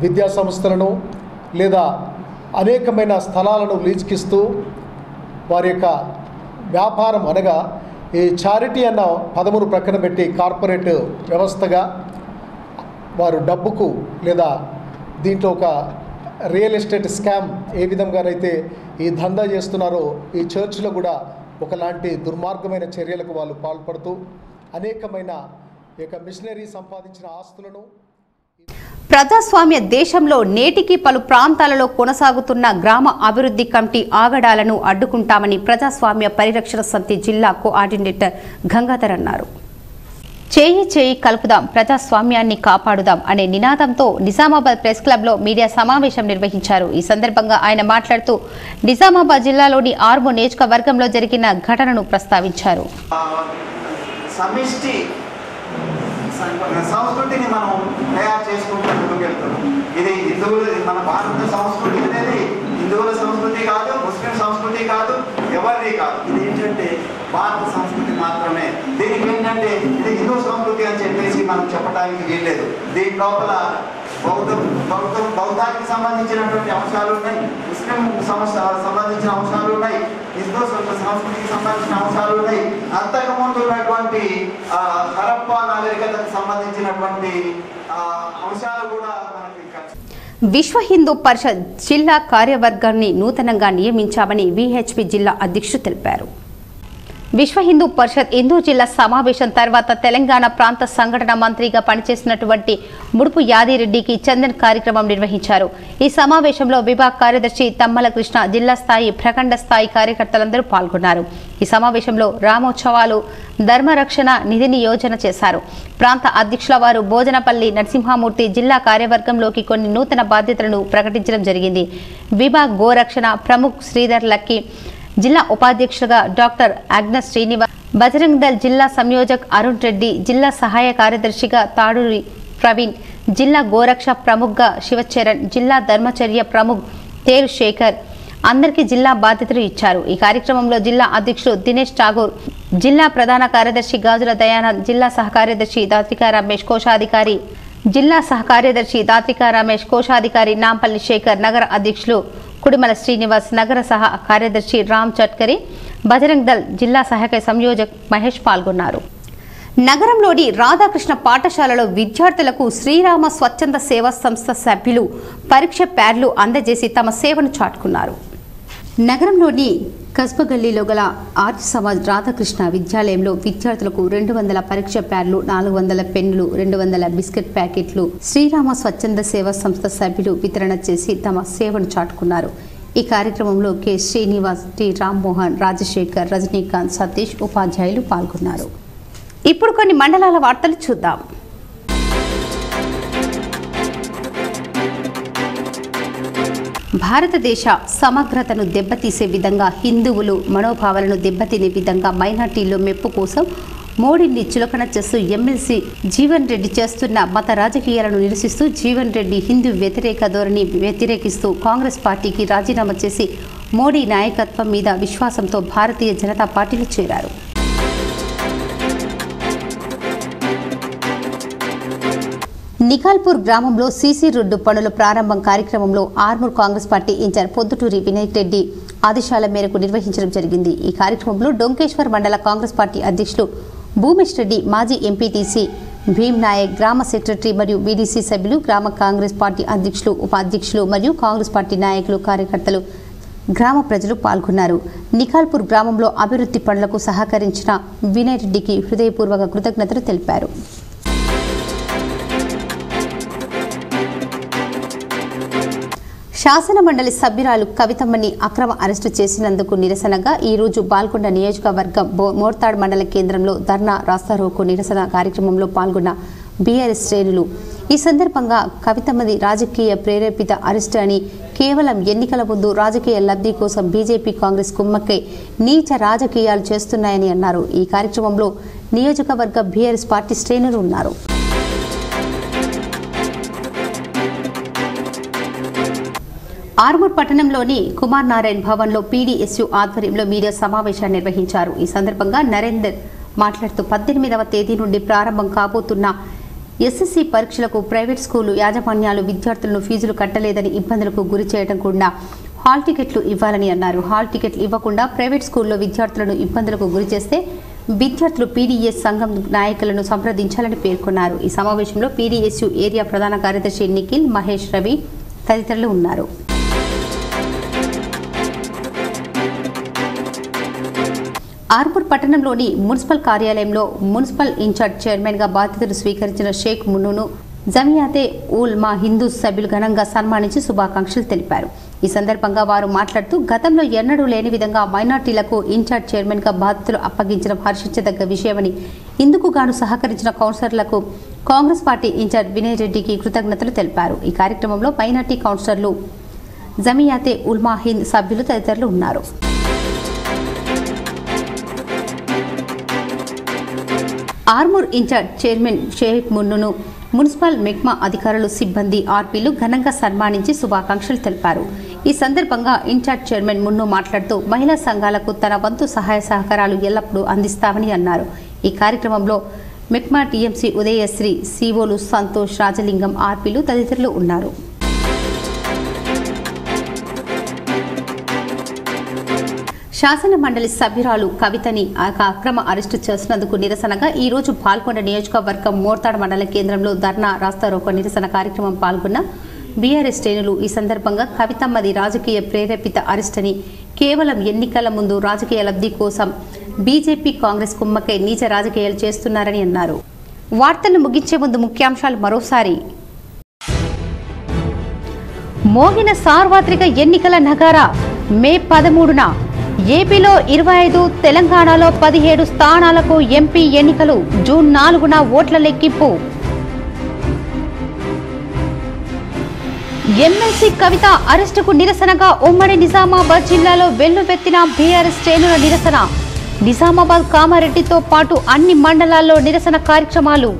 Speaker 22: విద్యా సంస్థలను లేదా అనేకమైన స్థలాలను లీజుకిస్తూ వారి యొక్క వ్యాపారం అనగా ఈ చారిటీ అన్న పదమును ప్రక్కన పెట్టి కార్పొరేట్ వ్యవస్థగా వారు డబ్బుకు లేదా దీంట్లో ఒక రియల్ ఎస్టేట్ స్కామ్ ఏ విధంగానైతే ఈ దందా చేస్తున్నారో ఈ చర్చ్లో కూడా ఒకలాంటి దుర్మార్గమైన చర్యలకు వాళ్ళు పాల్పడుతూ అనేకమైన మిషనరీ సంపాదించిన ఆస్తులను
Speaker 1: ప్రజాస్వామ్య దేశంలో నేటికి పలు ప్రాంతాలలో కొనసాగుతున్న గ్రామ అభివృద్ధి కమిటీ ఆగడాలను అడ్డుకుంటామని ప్రజాస్వామ్య పరిరక్షణ సమితి జిల్లా కోఆర్డినేటర్ గంగాధర్ అన్నారు. చేయి చేయి కలుపుదాం, ప్రజాస్వామ్యాన్ని కాపాడుదాం అనే నినాదంతో నిజామాబాద్ ప్రెస్ క్లబ్లో మీడియా సమావేశం నిర్వహించారు. ఈ సందర్భంగా ఆయన మాట్లాడుతూ నిజామాబాద్ జిల్లాలోని ఆర్మూర్ నియోజకవర్గంలో జరిగిన ఘటనను ప్రస్తావించారు.
Speaker 2: సంస్కృతిని మనం తయారు చేసుకుంటూ ముందుకెళ్తున్నాం. ఇది హిందువులు, మన భారత సంస్కృతి అనేది హిందువుల సంస్కృతి కాదు, ముస్లిం సంస్కృతి కాదు, ఎవరిది కాదు. ఇది ఏంటంటే భారత సంస్కృతి మాత్రమే. దీనికి ఏంటంటే ఇది హిందూ సంస్కృతి అని చెప్పేసి మనం చెప్పడానికి వీల్లేదు. దీని లోపల బౌద్ధానికి సంబంధించినటువంటి అంశాలు ఉన్నాయి, ముస్లిం సంబంధించిన అంశాలు ఉన్నాయి, హిందూ సంస్కృతికి సంబంధించిన అంశాలు ఉన్నాయి. అంతకుముందు ఉన్నటువంటి హరప్పా నాగరికతకు సంబంధించినటువంటి అంశాలు కూడా మనకి.
Speaker 1: విశ్వ హిందూ పరిషత్ జిల్లా కార్యవర్గాన్ని నూతనంగా నియమించామని విహెచ్పి జిల్లా అధ్యక్షుడు తెలిపారు. విశ్వ హిందూ పరిషత్ ఇందూరు జిల్లా సమావేశం తర్వాత తెలంగాణ ప్రాంత సంఘటన మంత్రిగా పనిచేసినటువంటి ముడుపు యాదిరెడ్డికి చందన్ కార్యక్రమం నిర్వహించారు. ఈ సమావేశంలో విభాగ కార్యదర్శి తమ్మల కృష్ణ, జిల్లా స్థాయి, ప్రఖండ స్థాయి కార్యకర్తలందరూ పాల్గొన్నారు. ఈ సమావేశంలో రామోత్సవాలు, ధర్మరక్షణ నిధిని యోజన చేశారు. ప్రాంత అధ్యక్షుల వారు భోజనపల్లి నరసింహమూర్తి జిల్లా కార్యవర్గంలోకి కొన్ని నూతన బాధ్యతలను ప్రకటించడం జరిగింది. విభాగ్ గోరక్షణ ప్రముఖ్ శ్రీధర్ లక్కీ, జిల్లా ఉపాధ్యక్షులుగా డాక్టర్ అగ్నస్ శ్రీనివాస్, బజరంగ్ దళ్ జిల్లా సంయోజక్ అరుణ్ రెడ్డి, జిల్లా సహాయ కార్యదర్శిగా తాడూరి ప్రవీణ్, జిల్లా గోరక్ష ప్రముఖ్గా శివచరణ్, జిల్లా ధర్మచర్య ప్రముఖ్ తేరు శేఖర్ అందరికీ జిల్లా బాధ్యతలు ఇచ్చారు. ఈ కార్యక్రమంలో జిల్లా అధ్యక్షులు దినేష్ ఠాగూర్, జిల్లా ప్రధాన కార్యదర్శి గాజుల దయానంద్, జిల్లా సహకార్యదర్శి దాత్రికా రమేష్, కోశాధికారి కోశాధికారి నాంపల్లి శేఖర్, నగర అధ్యక్షులు కుడిమల శ్రీనివాస్, నగర సహ కార్యదర్శి రామ్ చట్కరి, బజరంగ్ దళ్ జిల్లా సహాయక సంయోజక్ మహేష్ పాల్గొన్నారు. నగరంలోని రాధాకృష్ణ పాఠశాలలో విద్యార్థులకు శ్రీరామ స్వచ్ఛంద సేవా సంస్థ సభ్యులు పరీక్ష ప్యాడ్లు అందజేసి తమ సేవను చాటుకున్నారు. నగరంలోని కస్బగల్లీలో గల ఆర్య సమాజ్ రాధాకృష్ణ విద్యాలయంలో విద్యార్థులకు 200 పరీక్ష ప్యాడ్లు, 400 పెన్నులు, 200 బిస్కెట్ ప్యాకెట్లు శ్రీరామ స్వచ్ఛంద సేవా సంస్థ సభ్యులు వితరణ చేసి తమ సేవను చాటుకున్నారు. ఈ కార్యక్రమంలో కె శ్రీనివాస్, టి రామ్మోహన్, రాజశేఖర్, రజనీకాంత్, సతీష్ ఉపాధ్యాయులు పాల్గొన్నారు. ఇప్పుడు కొన్ని మండలాల వార్తలు చూద్దాం. భారతదేశ సమగ్రతను దెబ్బతీసే విధంగా, హిందువులు మనోభావాలను దెబ్బతినే విధంగా మైనార్టీల్లో మెప్పు కోసం మోడీని చులకన చేస్తూ ఎమ్మెల్సీ జీవన్ రెడ్డి చేస్తున్న మత రాజకీయాలను నిరసిస్తూ జీవన్ రెడ్డి హిందూ వ్యతిరేక ధోరణి వ్యతిరేకిస్తూ కాంగ్రెస్ పార్టీకి రాజీనామా చేసి మోడీ నాయకత్వం మీద విశ్వాసంతో భారతీయ జనతా పార్టీలో చేరారు. నికాల్పూర్ గ్రామంలో సీసీ రోడ్డు పనుల ప్రారంభం కార్యక్రమంలో ఆర్మూర్ కాంగ్రెస్ పార్టీ ఇన్ఛార్జ్ పొద్దుటూరి వినాయక్ రెడ్డి ఆదేశాల మేరకు నిర్వహించడం జరిగింది. ఈ కార్యక్రమంలో డొంకేశ్వర్ మండల కాంగ్రెస్ పార్టీ అధ్యక్షులు భూమేష్ రెడ్డి, మాజీ ఎంపీటీసీ భీమ్ నాయక్, గ్రామ సెక్రటరీ మరియు బీడీసీ సభ్యులు, గ్రామ కాంగ్రెస్ పార్టీ అధ్యక్షులు, ఉపాధ్యక్షులు మరియు కాంగ్రెస్ పార్టీ నాయకులు, కార్యకర్తలు గ్రామ ప్రజలు పాల్గొన్నారు. నిఖాల్పూర్ గ్రామంలో అభివృద్ధి పనులకు సహకరించిన వినయ్ రెడ్డికి హృదయపూర్వక కృతజ్ఞతలు తెలిపారు. శాసన మండలి సభ్యురాలు కవితమ్మని అక్రమ అరెస్టు చేసినందుకు నిరసనగా ఈ రోజు బాల్కొండ నియోజకవర్గం మోర్తాడ్ మండల కేంద్రంలో ధర్నా రాస్తారోకో నిరసన కార్యక్రమంలో పాల్గొన్న బీఆర్ఎస్ శ్రేణులు ఈ సందర్భంగా కవితమ్మది రాజకీయ ప్రేరేపిత అరెస్టు అని, కేవలం ఎన్నికల ముందు రాజకీయ లబ్ధి కోసం బీజేపీ కాంగ్రెస్ కుమ్మక్కై నీచ రాజకీయాలు చేస్తున్నాయని అన్నారు. ఈ కార్యక్రమంలో నియోజకవర్గ బీఆర్ఎస్ పార్టీ శ్రేణులు ఉన్నారు. ఆర్మూర్ పట్టణంలోని కుమార్ నారాయణ్ భవన్లో పీడీఎస్యు ఆధ్వర్యంలో మీడియా సమావేశాన్ని నిర్వహించారు. ఈ సందర్భంగా నరేందర్ మాట్లాడుతూ 18వ తేదీ నుండి ప్రారంభం కాబోతున్న ఎస్ఎస్సీ పరీక్షలకు ప్రైవేట్ స్కూలు యాజమాన్యాలు విద్యార్థులను ఫీజులు కట్టలేదని ఇబ్బందులకు గురి చేయడం కూడా హాల్ టికెట్లు ఇవ్వాలని అన్నారు. హాల్ టికెట్లు ఇవ్వకుండా ప్రైవేట్ స్కూల్లో విద్యార్థులను ఇబ్బందులకు గురి చేస్తే విద్యార్థులు పీడీఎస్ సంఘం నాయకులను సంప్రదించాలని పేర్కొన్నారు. ఈ సమావేశంలో పీడీఎస్యు ఏరియా ప్రధాన కార్యదర్శి నిఖిల్, మహేష్, రవి తదితరులు ఉన్నారు. ఆర్మూర్ పట్టణంలోని మున్సిపల్ కార్యాలయంలో మున్సిపల్ ఇన్ఛార్జ్ చైర్మన్ గా బాధ్యతలు స్వీకరించిన షేక్ మున్నును జమియాతే ఉల్ మా హిందూ సభ్యులు ఘనంగా సన్మానించి శుభాకాంక్షలు తెలిపారు. ఈ సందర్భంగా వారు మాట్లాడుతూ గతంలో ఎన్నడూ లేని విధంగా మైనార్టీలకు ఇన్ఛార్జ్ చైర్మన్ గా బాధ్యతలు అప్పగించడం హర్షించదగ్గ విషయమని, ఇందుకు గాను సహకరించిన కౌన్సిలర్లకు కాంగ్రెస్ పార్టీ ఇన్ఛార్జ్ వినయ్ రెడ్డికి కృతజ్ఞతలు తెలిపారు. ఈ కార్యక్రమంలో మైనార్టీ కౌన్సిలర్లు, జమియాతే ఉల్మా హింద్ సభ్యులు తదితరులు ఉన్నారు. ఆర్మూర్ ఇన్ఛార్జ్ చైర్మన్ షేక్ మున్నును మున్సిపల్ మెగ్మా అధికారులు, సిబ్బంది, ఆర్పీలు ఘనంగా సన్మానించి శుభాకాంక్షలు తెలిపారు. ఈ సందర్భంగా ఇన్ఛార్జ్ చైర్మన్ మున్ను మాట్లాడుతూ మహిళా సంఘాలకు తన వంతు సహాయ సహకారాలు ఎల్లప్పుడూ అందిస్తామని అన్నారు. ఈ కార్యక్రమంలో మెగ్మా టీఎంసీ ఉదయశ్రీ, సిఓలు సంతోష్, రాజలింగం, ఆర్పీలు తదితరులు ఉన్నారు. శాసన మండలి సభ్యురాలు కవితని అక్రమ అరెస్టు చేసినందుకు నిరసనగా ఈ రోజు పాల్గొండ నియోజకవర్గం మోర్తాడ్ మండల కేంద్రంలో ధర్నా రాస్తారోకో నిరసన కార్యక్రమం పాల్గొన్న బీఆర్ఎస్ శ్రేణులు ఈ సందర్భంగా కవితమ్మది రాజకీయ ప్రేరేపిత అరెస్ట్ అని, కేవలం ఎన్నికల ముందు రాజకీయ లబ్ధి కోసం బీజేపీ కాంగ్రెస్ కుమ్మక్కై నీచ రాజకీయాలు చేస్తున్నారని అన్నారు. వార్తలను ముగించే ముందు ముఖ్యాంశాలు మరోసారి. మోగిన సార్వత్రిక ఎన్నికల నగారా మే 13న ఏపీలో 25, తెలంగాణలో 17 స్థానాలకు ఎంపీ ఎన్నికలు. జూన్ 4న ఓట్ల లెక్కింపు. ఎమ్మెల్సీ కవిత అరెస్టుకు నిరసనగా ఉమ్మడి నిజామాబాద్ జిల్లాలో వెల్లువెత్తిన బీఆర్ఎస్ శ్రేణుల నిరసన. నిజామాబాద్, కామారెడ్డితో పాటు అన్ని మండలాల్లో నిరసన కార్యక్రమాలు.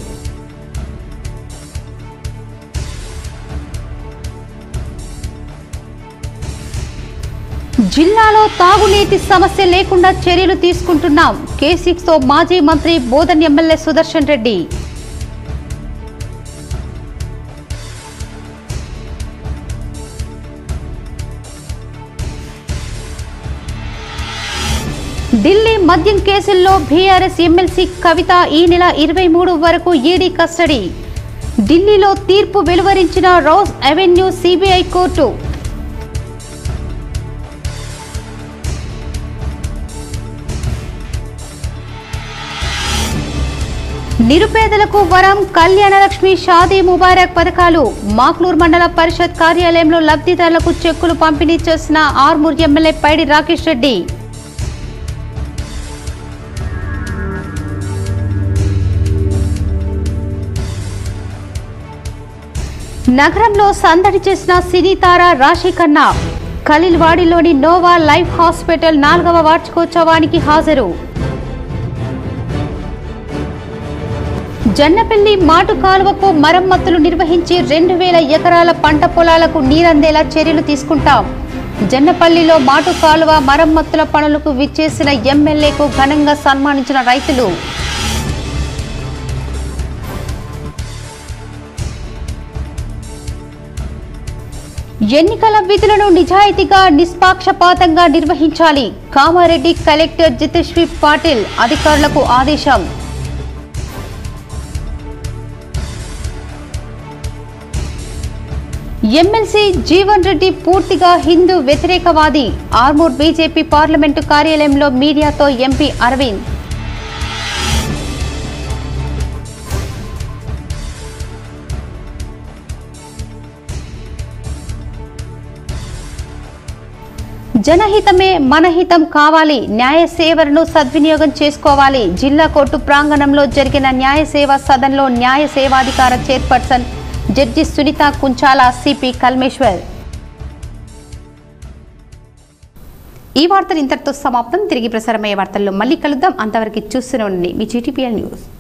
Speaker 1: జిల్లాలో తాగునీటి సమస్య లేకుండా చర్యలు తీసుకుంటున్నాం. K6తో మాజీ మంత్రి బోధన్ ఎమ్మెల్యే సుదర్శన్ రెడ్డి. ఢిల్లీ మద్యం కేసుల్లో బీఆర్ఎస్ ఎమ్మెల్సీ కవిత ఈ నెల 23 వరకు ఈడీ కస్టడీ. ఢిల్లీలో తీర్పు వెలువరించిన రౌస్ అవెన్యూ సిబిఐ కోర్టు. నిరుపేదలకు వరం, కళ్యాణలక్ష్మి, షాదీ ముబారక్ పథకాలు. మాక్లూర్ మండల పరిషత్ కార్యాలయంలో లబ్ధిదారులకు చెక్కులు పంపిణీ చేసిన ఆర్మూర్ ఎమ్మెల్యే పైడి రాకేష్ రెడ్డి. నగరంలో సందడి చేసిన సినీ తార రాశి ఖన్నా. ఖలీల్వాడిలోని నోవా లైఫ్ హాస్పిటల్ 4వ వార్షికోత్సవానికి హాజరు. జన్నపల్లి మాటు కాలువకు మరమ్మతులు నిర్వహించి 2000 ఎకరాల పంట పొలాలకు నీరందేలా చర్యలు తీసుకుంటాం. జన్నపల్లిలో మాటు కాలువ మరమ్మతుల పనులకు విచ్చేసిన ఎమ్మెల్యేకు ఘనంగా సన్మానించిన రైతులు. ఎన్నికల విధులను నిజాయితీగా, నిష్పాక్షపాతంగా నిర్వహించాలి. కామారెడ్డి కలెక్టర్ జితేశ్వరి పాటిల్ అధికారులకు ఆదేశం. ఎమ్మెల్సీ జీవన్ రెడ్డి పూర్తిగా హిందూ వ్యతిరేకవాది. ఆర్మూర్ బీజేపీ పార్లమెంటు కార్యాలయంలో మీడియాతో ఎంపీ అరవింద్. జనహితమే మనహితం కావాలి. న్యాయ సేవలను సద్వినియోగం చేసుకోవాలి. జిల్లా కోర్టు ప్రాంగణంలో జరిగిన న్యాయ సేవా సదన్లో న్యాయ సేవాధికార chairperson judge Sunitha Kunchala, CP Kalmeshwar. ఈ వార్తలు ఇంతటితో సమాప్తం. తిరిగి ప్రసారమయ్యే వార్తల్లో మళ్ళీ కలుద్దాం. అంతవరకు చూస్తూనే ఉండండి మీ GTPL న్యూస్.